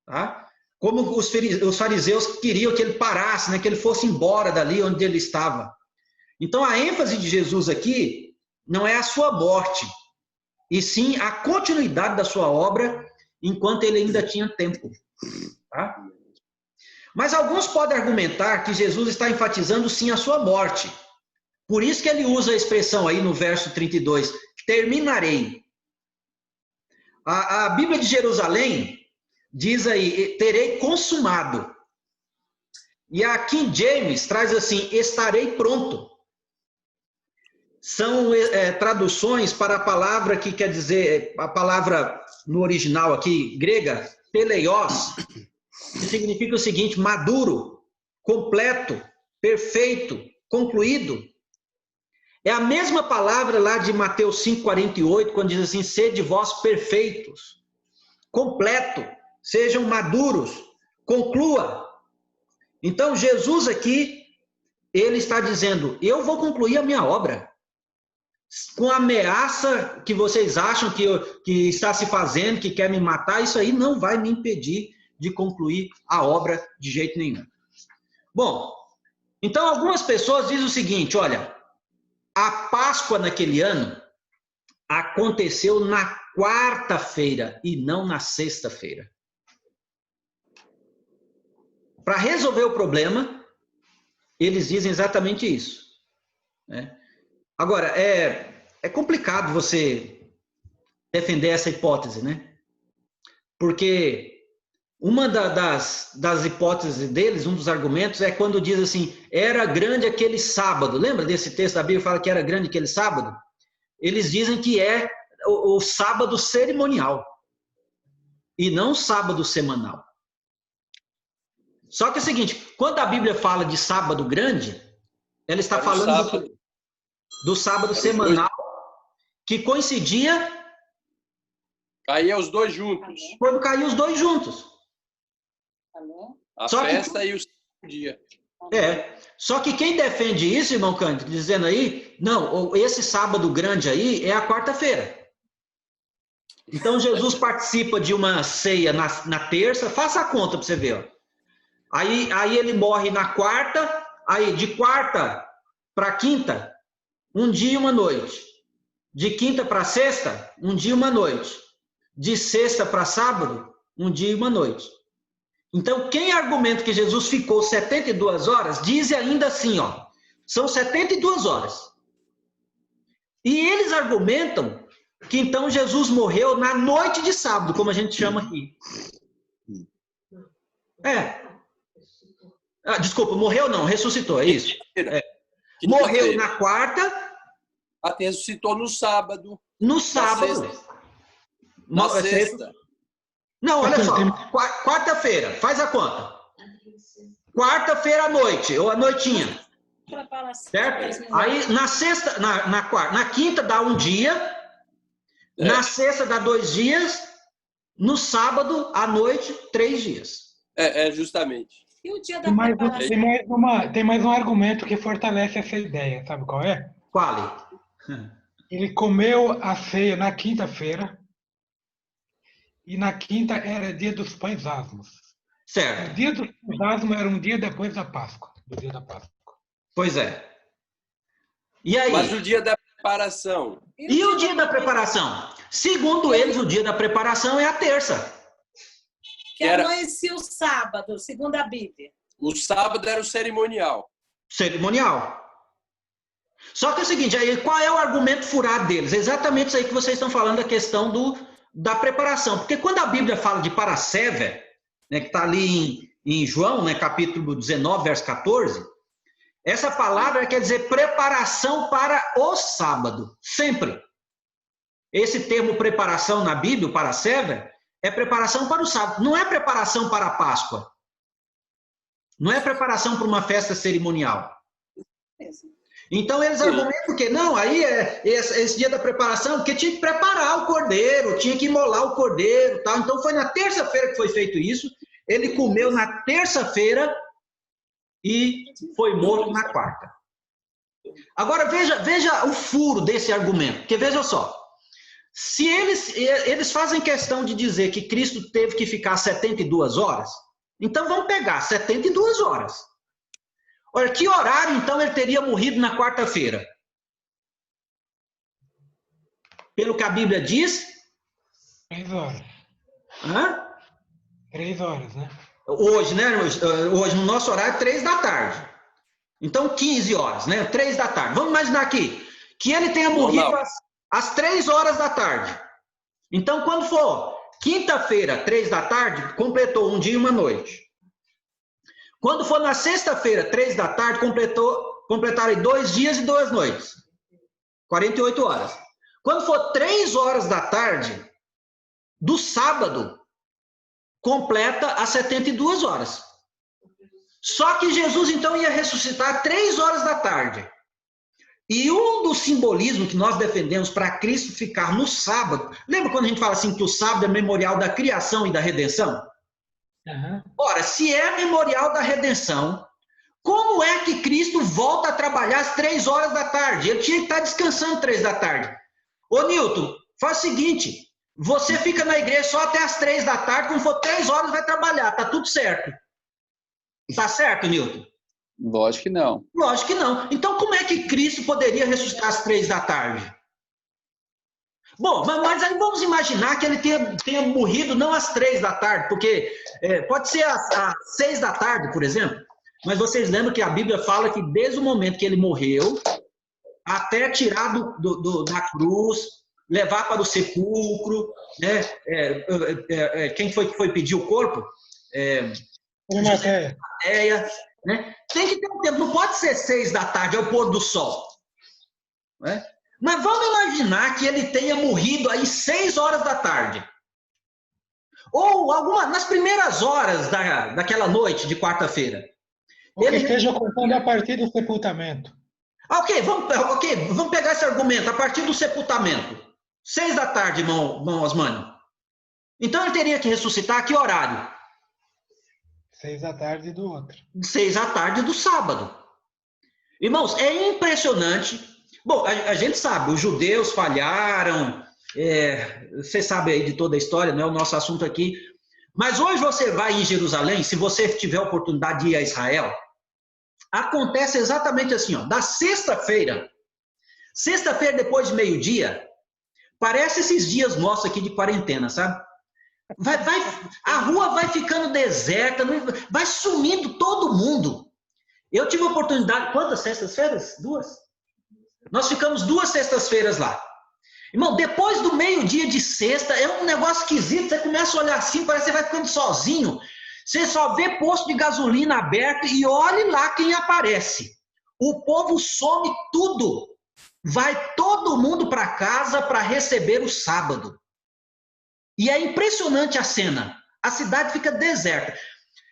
Tá? Como os fariseus queriam que ele parasse, né? Que ele fosse embora dali onde ele estava. Então, a ênfase de Jesus aqui não é a sua morte, e sim a continuidade da sua obra enquanto ele ainda tinha tempo. Tá? Mas alguns podem argumentar que Jesus está enfatizando sim a sua morte. Por isso que ele usa a expressão aí no verso 32, terminarei. A Bíblia de Jerusalém diz aí, terei consumado. E a King James traz assim, estarei pronto. São traduções para a palavra que quer dizer, a palavra no original aqui, grega, teleios, que significa o seguinte, maduro, completo, perfeito, concluído. É a mesma palavra lá de Mateus 5,48, quando diz assim, sede vós perfeitos, completo, sejam maduros, conclua. Então, Jesus aqui, ele está dizendo, eu vou concluir a minha obra. Com a ameaça que vocês acham que está se fazendo, que quer me matar, isso aí não vai me impedir de concluir a obra de jeito nenhum. Bom, então algumas pessoas dizem o seguinte, olha, a Páscoa naquele ano aconteceu na quarta-feira e não na sexta-feira. Para resolver o problema, eles dizem exatamente isso. Né? Agora, é complicado você defender essa hipótese, né? Porque uma das hipóteses deles, um dos argumentos, é quando diz assim, era grande aquele sábado. Lembra desse texto da Bíblia que fala que era grande aquele sábado? Eles dizem que é o sábado cerimonial e não o sábado semanal. Só que é o seguinte, quando a Bíblia fala de sábado grande, ela está falando do sábado semanal, que coincidia... Caía os dois juntos. Quando caíam os dois juntos. A festa e o dia. Só que quem defende isso, irmão Cândido, dizendo aí, não, esse sábado grande aí é a quarta-feira. Então Jesus participa de uma ceia na terça, faça a conta para você ver. Ó. Aí ele morre na quarta, aí de quarta para quinta, um dia e uma noite. De quinta para sexta, um dia e uma noite. De sexta para sábado, um dia e uma noite. Então, quem argumenta que Jesus ficou 72 horas, diz ainda assim, ó, são 72 horas. E eles argumentam que então Jesus morreu na noite de sábado, como a gente chama aqui. Desculpa, morreu não, ressuscitou, é isso. Morreu na quarta. Até ressuscitou no sábado. No sábado. Na sexta. Não, olha só. Quarta-feira, faz a conta. Quarta-feira à noite, ou à noitinha. Certo? Aí na sexta, na quinta dá um dia. Na sexta dá 2 dias. No sábado, à noite, 3 dias. Justamente. E o dia da preparação? Tem mais um argumento que fortalece essa ideia. Sabe qual é? Qual? Ele comeu a ceia na quinta-feira. E na quinta era dia dos pães asmos. Certo. O dia dos pães asmos era um dia depois da Páscoa. Do dia da Páscoa. Pois é. E aí? Mas o dia da preparação? E o dia da preparação? Segundo eles, o dia da preparação é a terça. Que amanhecia o sábado, segundo a Bíblia. O sábado era o cerimonial. Cerimonial. Só que é o seguinte, aí, qual é o argumento furado deles? Exatamente isso aí que vocês estão falando, a questão da preparação. Porque quando a Bíblia fala de paraséver, né, que está ali em João, né, capítulo 19, verso 14, essa palavra quer dizer preparação para o sábado, sempre. Esse termo preparação na Bíblia, paraséver, é preparação para o sábado, não é preparação para a Páscoa. Não é preparação para uma festa cerimonial. Então eles argumentam que não, aí esse dia da preparação, porque tinha que preparar o cordeiro, tinha que imolar o cordeiro, tal. Então foi na terça-feira que foi feito isso. Ele comeu na terça-feira e foi morto na quarta. Agora veja o furo desse argumento, porque veja só, se eles fazem questão de dizer que Cristo teve que ficar 72 horas, então vamos pegar 72 horas. Olha, que horário, então, ele teria morrido na quarta-feira? Pelo que a Bíblia diz? 3 horas. Hã? 3 horas, né? Hoje, né? Hoje, no nosso horário, 3 da tarde. Então, 15 horas, né? 3 da tarde. Vamos imaginar aqui, que ele tenha morrido às 3 horas da tarde. Então, quando for quinta-feira, 3 da tarde, completou um dia e uma noite. Quando for na sexta-feira, 3 da tarde, completaram 2 dias e 2 noites. 48 horas. Quando for 3 horas da tarde, do sábado, completa as 72 horas. Só que Jesus, então, ia ressuscitar 3 horas da tarde. E um dos simbolismos que nós defendemos para Cristo ficar no sábado, lembra quando a gente fala assim que o sábado é memorial da criação e da redenção? Uhum. Ora, se é memorial da redenção, como é que Cristo volta a trabalhar às 3 horas da tarde? Ele tinha que estar descansando 3 da tarde. Ô, Nilton, faz o seguinte, você fica na igreja só até às 3 da tarde, quando for 3 horas vai trabalhar, tá tudo certo. Tá certo, Nilton? Lógico que não. Lógico que não. Então, como é que Cristo poderia ressuscitar às 3 da tarde? Bom, mas aí vamos imaginar que ele tenha morrido não às 3 da tarde, porque pode ser às 6 da tarde, por exemplo. Mas vocês lembram que a Bíblia fala que desde o momento que ele morreu, até tirar da cruz, levar para o sepulcro, né? Quem foi que foi pedir o corpo? Arimateia. Né? Tem que ter um tempo, não pode ser 6 da tarde, é o pôr do sol. Né? Mas vamos imaginar que ele tenha morrido aí 6 horas da tarde. Ou nas primeiras horas daquela noite de quarta-feira. Ou que esteja contando a partir do sepultamento. Ok, vamos pegar esse argumento, a partir do sepultamento. 6 da tarde, irmão Osmânio. Então ele teria que ressuscitar a que horário? 6 da tarde do outro. 6 da tarde do sábado. Irmãos, é impressionante. Bom, a gente sabe, os judeus falharam, você sabe aí de toda a história, não é o nosso assunto aqui. Mas hoje você vai em Jerusalém, se você tiver a oportunidade de ir a Israel, acontece exatamente assim, ó, da sexta-feira depois de meio-dia, parece esses dias nossos aqui de quarentena, sabe? A rua vai ficando deserta, vai sumindo todo mundo. Eu tive a oportunidade, quantas sextas-feiras? 2? Nós ficamos 2 sextas-feiras lá. Irmão, depois do meio-dia de sexta, é um negócio esquisito, você começa a olhar assim, parece que você vai ficando sozinho. Você só vê posto de gasolina aberto e olhe lá quem aparece. O povo some tudo. Vai todo mundo para casa para receber o sábado. E é impressionante a cena. A cidade fica deserta.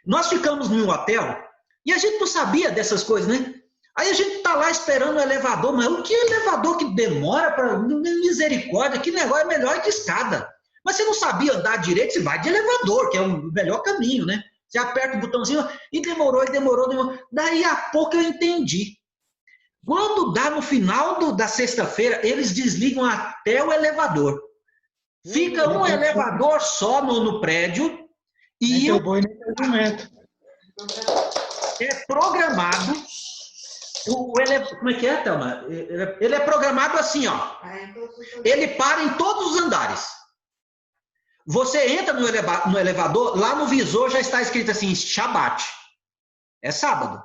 Nós ficamos num hotel e a gente não sabia dessas coisas, né? Aí a gente tá lá esperando o elevador, mas o que é elevador que demora para misericórdia? Que negócio é melhor que escada. Mas você não sabia andar direito, você vai de elevador, que é o melhor caminho, né? Você aperta o botãozinho e demorou. Daí a pouco eu entendi. Quando dá no final da sexta-feira, eles desligam até o elevador. Fica um elevador só no prédio e é programado. Como é que é, Thelma? Ele é programado assim, ó. Ele para em todos os andares. Você entra no elevador, lá no visor já está escrito assim, Shabat. É sábado.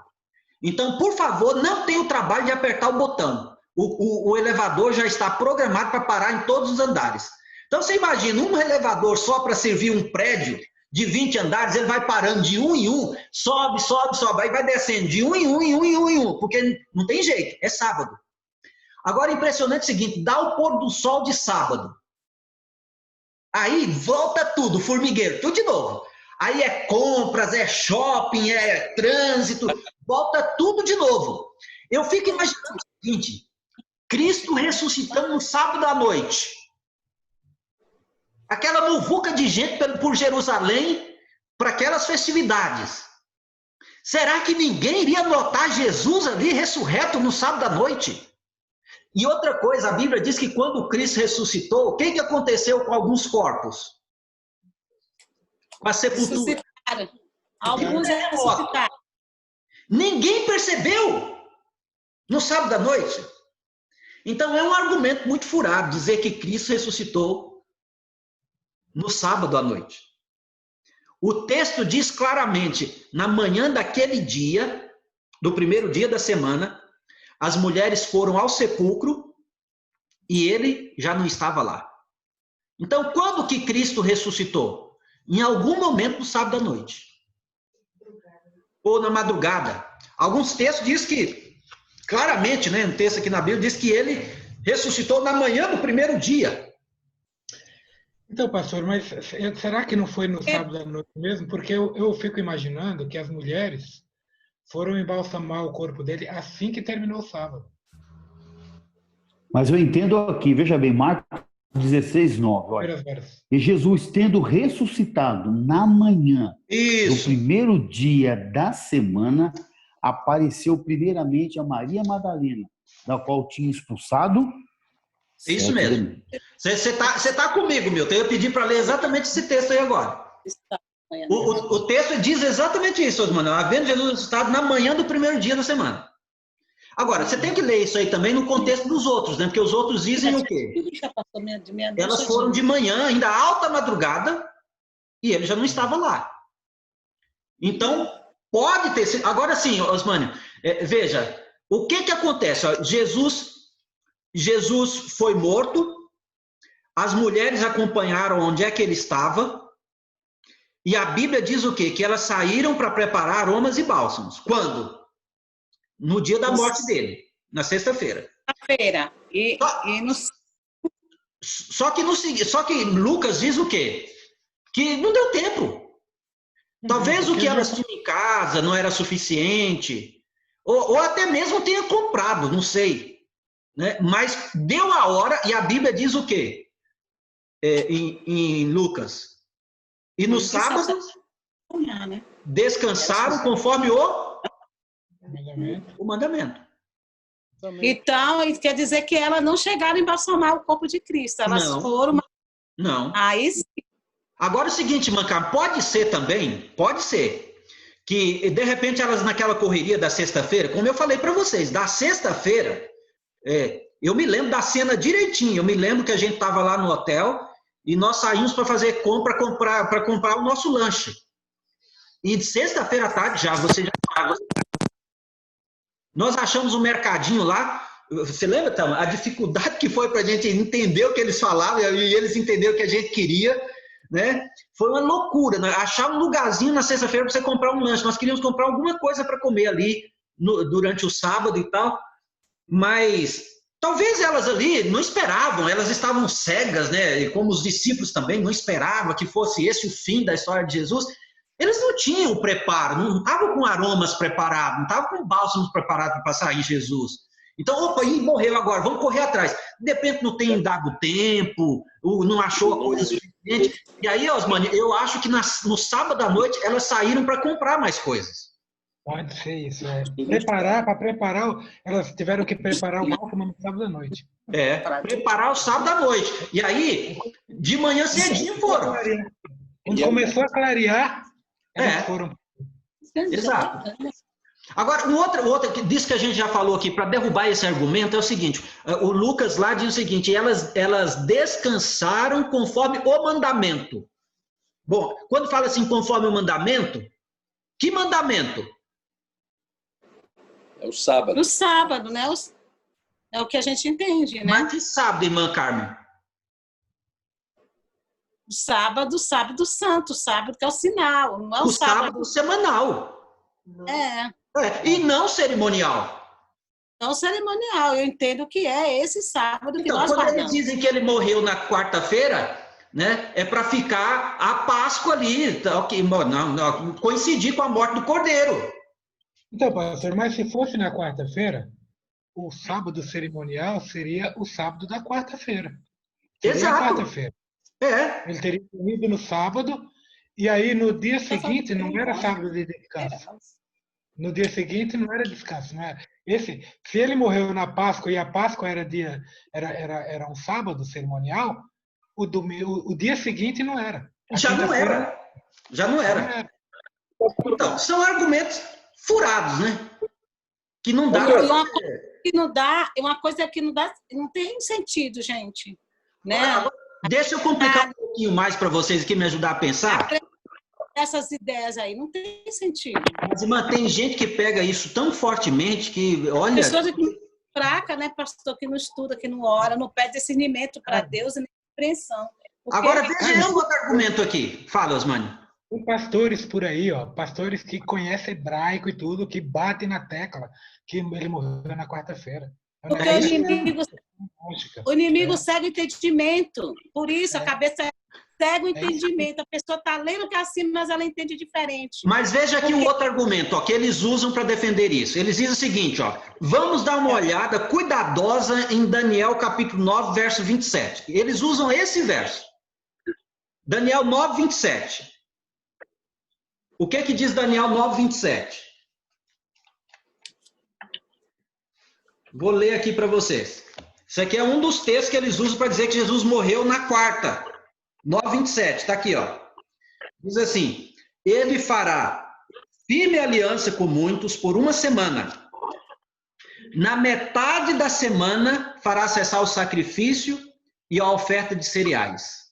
Então, por favor, não tenha o trabalho de apertar o botão. O elevador já está programado para parar em todos os andares. Então, você imagina, um elevador só para servir um prédio de 20 andares, ele vai parando de um em um, sobe, aí vai descendo de um em um, porque não tem jeito, é sábado. Agora, impressionante é o seguinte, dá o pôr do sol de sábado. Aí volta tudo, formigueiro, tudo de novo. Aí é compras, é shopping, é trânsito, volta tudo de novo. Eu fico imaginando o seguinte, Cristo ressuscitando no sábado à noite. Aquela muvuca de gente por Jerusalém para aquelas festividades. Será que ninguém iria notar Jesus ali ressurreto no sábado à noite? E outra coisa, a Bíblia diz que quando Cristo ressuscitou, o que aconteceu com alguns corpos? Com a sepultura. Alguns ressuscitaram. Ninguém percebeu no sábado à noite. Então é um argumento muito furado dizer que Cristo ressuscitou no sábado à noite. O texto diz claramente, na manhã daquele dia, do primeiro dia da semana, as mulheres foram ao sepulcro e ele já não estava lá. Então, quando que Cristo ressuscitou? Em algum momento do sábado à noite. Ou na madrugada. Alguns textos dizem que, claramente, né, um texto aqui na Bíblia diz que ele ressuscitou na manhã do primeiro dia. Então, pastor, mas será que não foi no sábado à noite mesmo? Porque eu fico imaginando que as mulheres foram embalsamar o corpo dele assim que terminou o sábado. Mas eu entendo aqui, veja bem, Marcos 16:9, olha. E Jesus, tendo ressuscitado na manhã do primeiro dia da semana, apareceu primeiramente a Maria Madalena, da qual tinha expulsado... Isso mesmo. Você tá comigo, Milton. Eu pedi para ler exatamente esse texto aí agora. O texto diz exatamente isso, Osmano. Havendo Jesus ressuscitado na manhã do primeiro dia da semana. Agora, você tem que ler isso aí também no contexto dos outros, né? Porque os outros dizem o quê? Elas foram de manhã, ainda alta madrugada, e ele já não estava lá. Então, pode ter sido... Agora sim, Osmano, veja, o que acontece? Ó, Jesus foi morto, as mulheres acompanharam onde é que ele estava, e a Bíblia diz o quê? Que elas saíram para preparar aromas e bálsamos. Quando? No dia da morte dele, na sexta-feira. Só que Lucas diz o quê? Que não deu tempo. Talvez o que elas tinham em casa não era suficiente, ou até mesmo tenha comprado, não sei. Né? Mas deu a hora, e a Bíblia diz o quê? Em Lucas. E no sábado, descansaram conforme o mandamento. Então, isso quer dizer que elas não chegaram a embalsamar o corpo de Cristo. Elas foram... Não. Aí sim. Agora é o seguinte, Mancaro, pode ser, que de repente elas naquela correria da sexta-feira, como eu falei para vocês, da sexta-feira, eu me lembro da cena direitinho, eu me lembro que a gente estava lá no hotel e nós saímos para fazer para comprar o nosso lanche. E de sexta-feira à tarde nós achamos um mercadinho lá. Você lembra, Tama, a dificuldade que foi para a gente entender o que eles falavam e eles entenderam o que a gente queria, né? Foi uma loucura, né? Achar um lugarzinho na sexta-feira para você comprar um lanche. Nós queríamos comprar alguma coisa para comer ali durante o sábado e tal, mas talvez elas ali não esperavam, elas estavam cegas, né? E como os discípulos também não esperavam que fosse esse o fim da história de Jesus. Eles não tinham o preparo, não estavam com aromas preparados, não estavam com bálsamos preparados para passar em Jesus. Então, opa, morreu agora, vamos correr atrás. De repente não tem dado tempo, não achou a coisa suficiente. E aí, Osmani, eu acho que no sábado à noite elas saíram para comprar mais coisas. Pode ser isso, para preparar, elas tiveram que preparar o bálsamo no sábado à noite. Preparar o sábado à noite. E aí, de manhã cedinho foram. Quando começou a clarear, elas foram. Exato. Agora, o outro disso que a gente já falou aqui, para derrubar esse argumento, é o seguinte, o Lucas lá diz o seguinte, elas descansaram conforme o mandamento. Bom, quando fala assim, conforme o mandamento, que mandamento? É o sábado. No sábado, né? É o que a gente entende, né? Mas que sábado, irmã Carmen? Sábado santo, sábado que é o sinal, não é o sábado semanal. E não cerimonial. Não cerimonial, eu entendo que é esse sábado que nós quando guardamos. eles dizem que ele morreu na quarta-feira, né, é para ficar a Páscoa ali, não, coincidir com a morte do Cordeiro. Então, pastor, mas se fosse na quarta-feira, o sábado cerimonial seria o sábado da quarta-feira. Exato. Quarta-feira. Ele teria ido no sábado, e aí no dia seguinte não era sábado de descanso. No dia seguinte não era descanso, não era. Se ele morreu na Páscoa e a Páscoa era um sábado cerimonial, o dia seguinte não era. Já não era. Então, são argumentos furados, né? Que não dá. Uma coisa que não tem sentido, gente. Né? Deixa eu complicar um pouquinho mais para vocês aqui, me ajudar a pensar. Essas ideias aí não tem sentido. Mas, irmã, tem gente que pega isso tão fortemente que, olha... Pessoas fraca, né, pastor, que não estuda, que não ora, não pede discernimento para Deus e nem compreensão. Agora, veja outro argumento aqui. Fala, Osmani. Tem pastores por aí, pastores que conhecem hebraico e tudo, que batem na tecla que ele morreu na quarta-feira. Porque o inimigo segue o entendimento. Por isso, a cabeça segue o entendimento. A pessoa está lendo que é assim, mas ela entende diferente. Mas veja aqui um outro argumento que eles usam para defender isso. Eles dizem o seguinte, vamos dar uma olhada cuidadosa em Daniel capítulo 9, verso 27. Eles usam esse verso. Daniel 9, 27. O que diz Daniel 9, 27? Vou ler aqui para vocês. Isso aqui é um dos textos que eles usam para dizer que Jesus morreu na quarta. 9:27, está aqui, Diz assim: ele fará firme aliança com muitos por uma semana. Na metade da semana fará cessar o sacrifício e a oferta de cereais.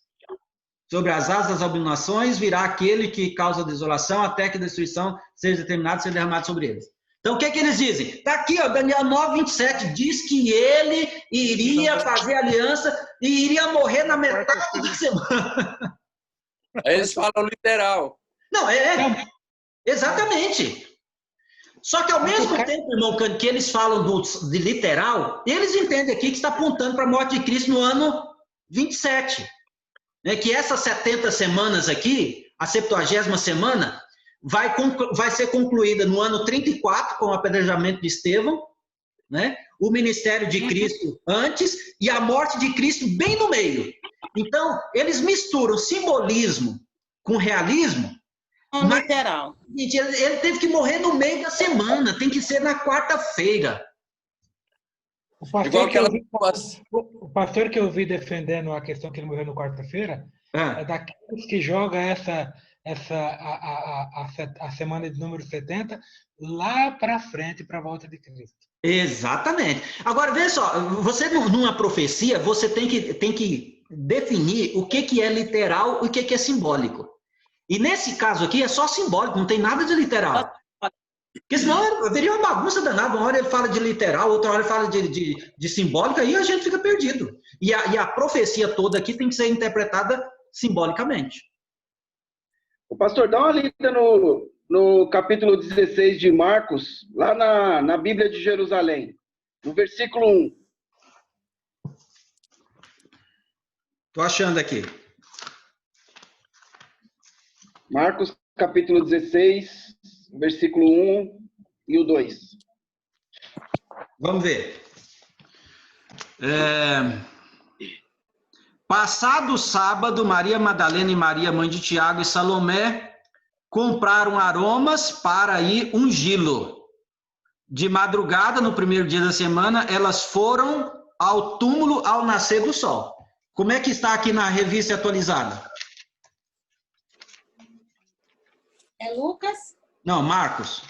Sobre as asas das abominações virá aquele que causa desolação até que a destruição seja determinada e seja derramada sobre eles. Então, o que que eles dizem? Está aqui, ó, Daniel 9:27, diz que ele iria fazer aliança e iria morrer na metade da semana. Eles falam literal. Não, exatamente. Só que ao mesmo tempo, irmão, que eles falam de literal, eles entendem aqui que está apontando para a morte de Cristo no ano 27. Né? Que essas 70 semanas aqui, a 70ª semana, vai ser concluída no ano 34, com o apedrejamento de Estevão, né? O ministério de Cristo antes e a morte de Cristo bem no meio. Então, eles misturam simbolismo com realismo. Mas, literal. Ele teve que morrer no meio da semana, tem que ser na quarta-feira. O pastor que eu vi defendendo a questão que ele morreu na quarta-feira é daqueles que joga a semana de número 70 lá para frente, para a volta de Cristo. Exatamente. Agora, veja só, você numa profecia, você tem que definir o que é literal e o que é simbólico. E nesse caso aqui é só simbólico, não tem nada de literal. Porque senão haveria uma bagunça danada. Uma hora ele fala de literal, outra hora ele fala de simbólico, aí a gente fica perdido. E a profecia toda aqui tem que ser interpretada simbolicamente. O pastor, dá uma lida no capítulo 16 de Marcos, lá na Bíblia de Jerusalém, no versículo 1. Estou achando aqui. Marcos, capítulo 16, versículo 1 e o 2. Vamos ver. Passado o sábado, Maria Madalena e Maria, mãe de Tiago e Salomé, compraram aromas para ir ungí-lo. De madrugada, no primeiro dia da semana, elas foram ao túmulo ao nascer do sol. Como é que está aqui na revista atualizada? É Lucas? Não, Marcos.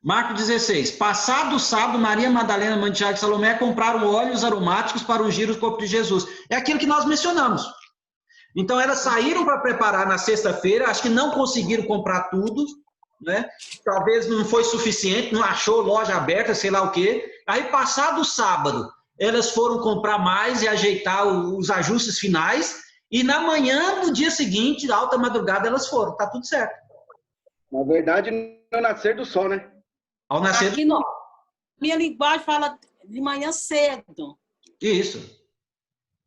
Marcos 16. Passado o sábado, Maria Madalena, mãe de Tiago e Salomé compraram óleos aromáticos para ungir o corpo de Jesus. É aquilo que nós mencionamos. Então, elas saíram para preparar na sexta-feira, acho que não conseguiram comprar tudo, né? Talvez não foi suficiente, não achou loja aberta, sei lá o quê. Aí, passado o sábado, elas foram comprar mais e ajeitar os ajustes finais. E na manhã do dia seguinte, alta madrugada, elas foram. Tá tudo certo. Na verdade, no nascer do sol, né? Ao nascer aqui no minha linguagem fala de manhã cedo. Isso.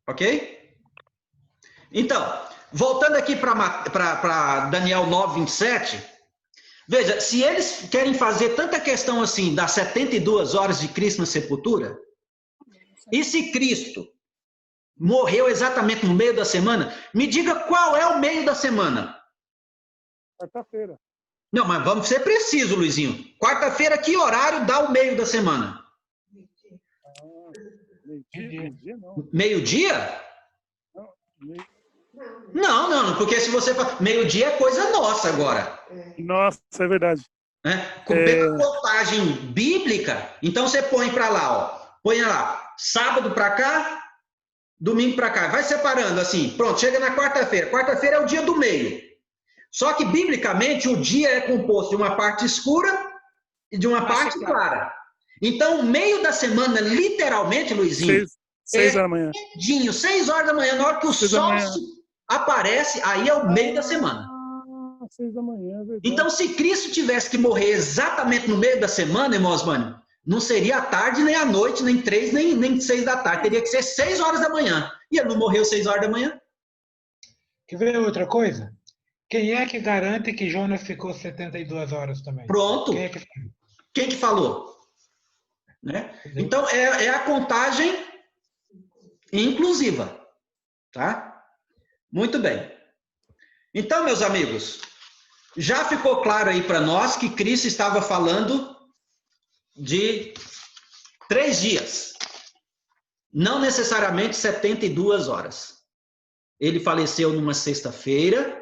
Ok? Então, voltando aqui para Daniel 9:27, veja, se eles querem fazer tanta questão assim das 72 horas de Cristo na sepultura, e se Cristo morreu exatamente no meio da semana, me diga qual é o meio da semana. Quarta-feira. Não, mas vamos ser precisos, Luizinho. Quarta-feira, que horário dá o meio da semana? Meio-dia, não. Meio-dia? Não, Não, porque se você fala... Meio-dia é coisa nossa agora. Nossa, é verdade. Pela contagem bíblica, então você põe para lá, ó. Põe lá, sábado para cá, domingo para cá. Vai separando assim. Pronto, chega na quarta-feira. Quarta-feira é o dia do meio. Só que, biblicamente, o dia é composto de uma parte escura e de uma parte clara. Então, o meio da semana, literalmente, Luizinho, 6 horas da manhã. 6 horas da manhã, na hora que o sol aparece, aí é o meio da semana. 6 da manhã, é verdade. Então, se Cristo tivesse que morrer exatamente no meio da semana, irmão Osmânio, não seria à tarde, nem à noite, nem 3, nem 6 da tarde. Teria que ser 6 horas da manhã. E ele não morreu 6 horas da manhã. Quer ver outra coisa? Quem é que garante que Jonas ficou 72 horas também? Pronto. Quem que falou? Né? Então, é a contagem inclusiva. Tá? Muito bem. Então, meus amigos, já ficou claro aí para nós que Cristo estava falando de 3 dias. Não necessariamente 72 horas. Ele faleceu numa sexta-feira,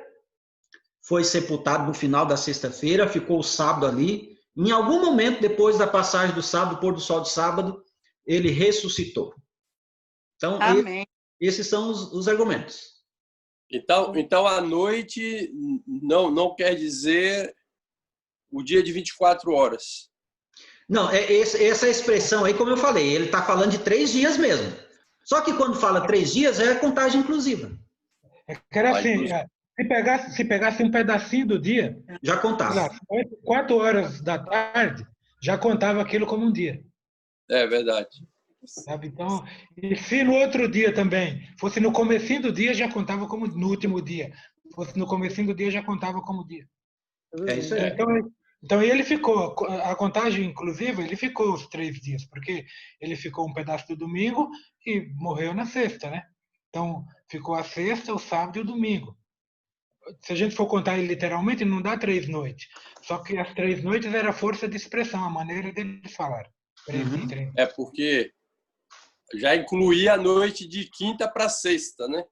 foi sepultado no final da sexta-feira, ficou o sábado ali. Em algum momento, depois da passagem do sábado, pôr do sol de sábado, ele ressuscitou. Então, esses são os argumentos. Então, a noite não quer dizer o dia de 24 horas. Não, essa expressão aí, como eu falei, ele está falando de 3 dias mesmo. Só que quando fala 3 dias, é contagem inclusiva. Era assim, se pegasse um pedacinho do dia, já contava. 4 horas da tarde, já contava aquilo como um dia. É verdade. Sabe? Então, e se no outro dia também fosse no comecinho do dia, já contava como no último dia. Fosse no comecinho do dia, já contava como dia. É isso aí. Então ele ficou, a contagem inclusiva, ele ficou os 3 dias, porque ele ficou um pedaço do domingo e morreu na sexta, né? Então, ficou a sexta, o sábado e o domingo. Se a gente for contar literalmente, não dá 3 noites. Só que as 3 noites era a força de expressão, a maneira deles falar. É porque já incluía a noite de quinta para sexta, né?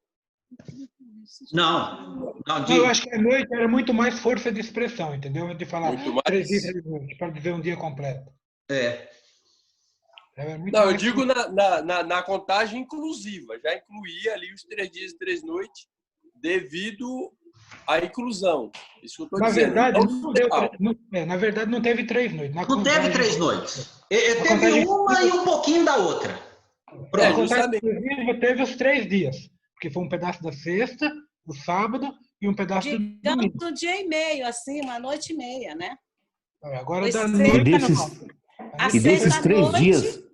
Não, eu acho que a noite era muito mais força de expressão, entendeu? De falar muito mais 3 dias, 3 noites, para dizer um dia completo. Não, eu digo na contagem inclusiva. Já incluía ali os 3 dias e 3 noites devido à inclusão. Isso que eu estou dizendo. Na verdade, não teve 3 noites. Não teve 3 noites. Teve uma e um pouquinho da outra. A contagem inclusiva teve os 3 dias. Porque foi um pedaço da sexta, o sábado e um pedaço do domingo. Um dia e meio, assim, uma noite e meia, né? Agora da noite... E desses 3 dias...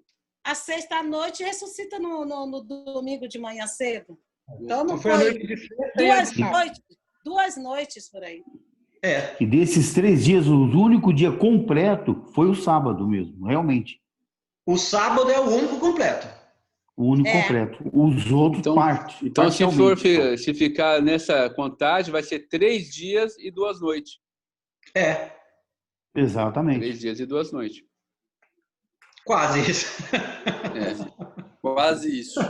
A sexta-noite ressuscita no domingo de manhã cedo. Então não foi duas noites por aí. E desses 3 dias, o único dia completo foi o sábado mesmo, realmente. O sábado é o único completo. O único completo. Os outros partes. Então, se ficar nessa contagem, vai ser 3 dias e 2 noites. Exatamente. 3 dias e 2 noites. Quase isso. Quase isso.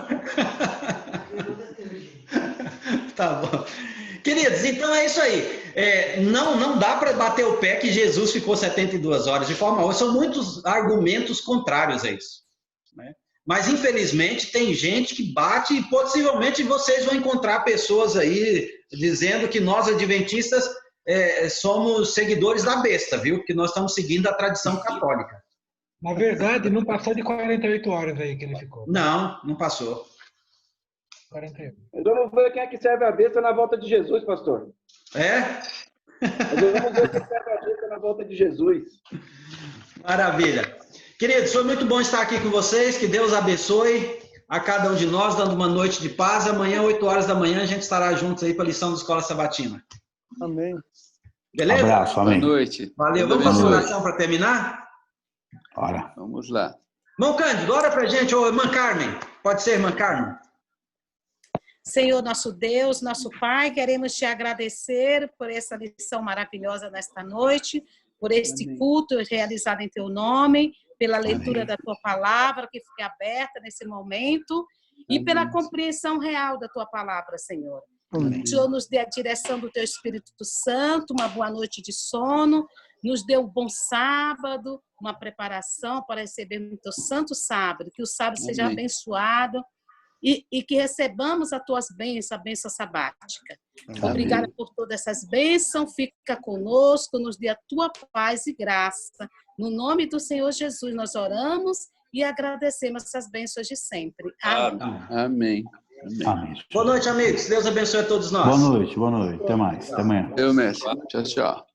Tá bom. Queridos, então é isso aí. Não dá para bater o pé que Jesus ficou 72 horas de forma alguma. São muitos argumentos contrários a isso, né? Mas, infelizmente, tem gente que bate e possivelmente vocês vão encontrar pessoas aí dizendo que nós, adventistas, somos seguidores da besta, viu? Porque nós estamos seguindo a tradição católica. Na verdade, não passou de 48 horas aí que ele ficou. Não passou. 48. Mas vamos ver quem é que serve a besta na volta de Jesus, pastor. Mas vamos ver quem serve a besta na volta de Jesus. Maravilha. Queridos, foi muito bom estar aqui com vocês. Que Deus abençoe a cada um de nós, dando uma noite de paz. Amanhã, 8 horas da manhã, a gente estará juntos aí para a lição da Escola Sabatina. Amém. Beleza? Abraço, amém. Boa noite. Valeu. Vamos fazer uma oração para terminar? Ora. Vamos lá. Irmão Cândido, ora para a gente. Ô, irmã Carmen. Pode ser, irmã Carmen? Senhor, nosso Deus, nosso Pai, queremos te agradecer por essa lição maravilhosa nesta noite, por este culto realizado em teu nome, pela leitura da tua palavra, que fique aberta nesse momento, e pela compreensão real da tua palavra, Senhor. O Senhor nos dê a direção do teu Espírito Santo, uma boa noite de sono, nos dê um bom sábado, uma preparação para recebermos o teu santo sábado, que o sábado seja abençoado, e que recebamos as tuas bênçãos, a bênção sabática. Obrigada por todas essas bênçãos, fica conosco, nos dê a tua paz e graça. No nome do Senhor Jesus, nós oramos e agradecemos essas bênçãos de sempre. Amém. Boa noite, amigos. Deus abençoe a todos nós. Boa noite. Até mais. Até amanhã. Eu mesmo. Tchau, tchau.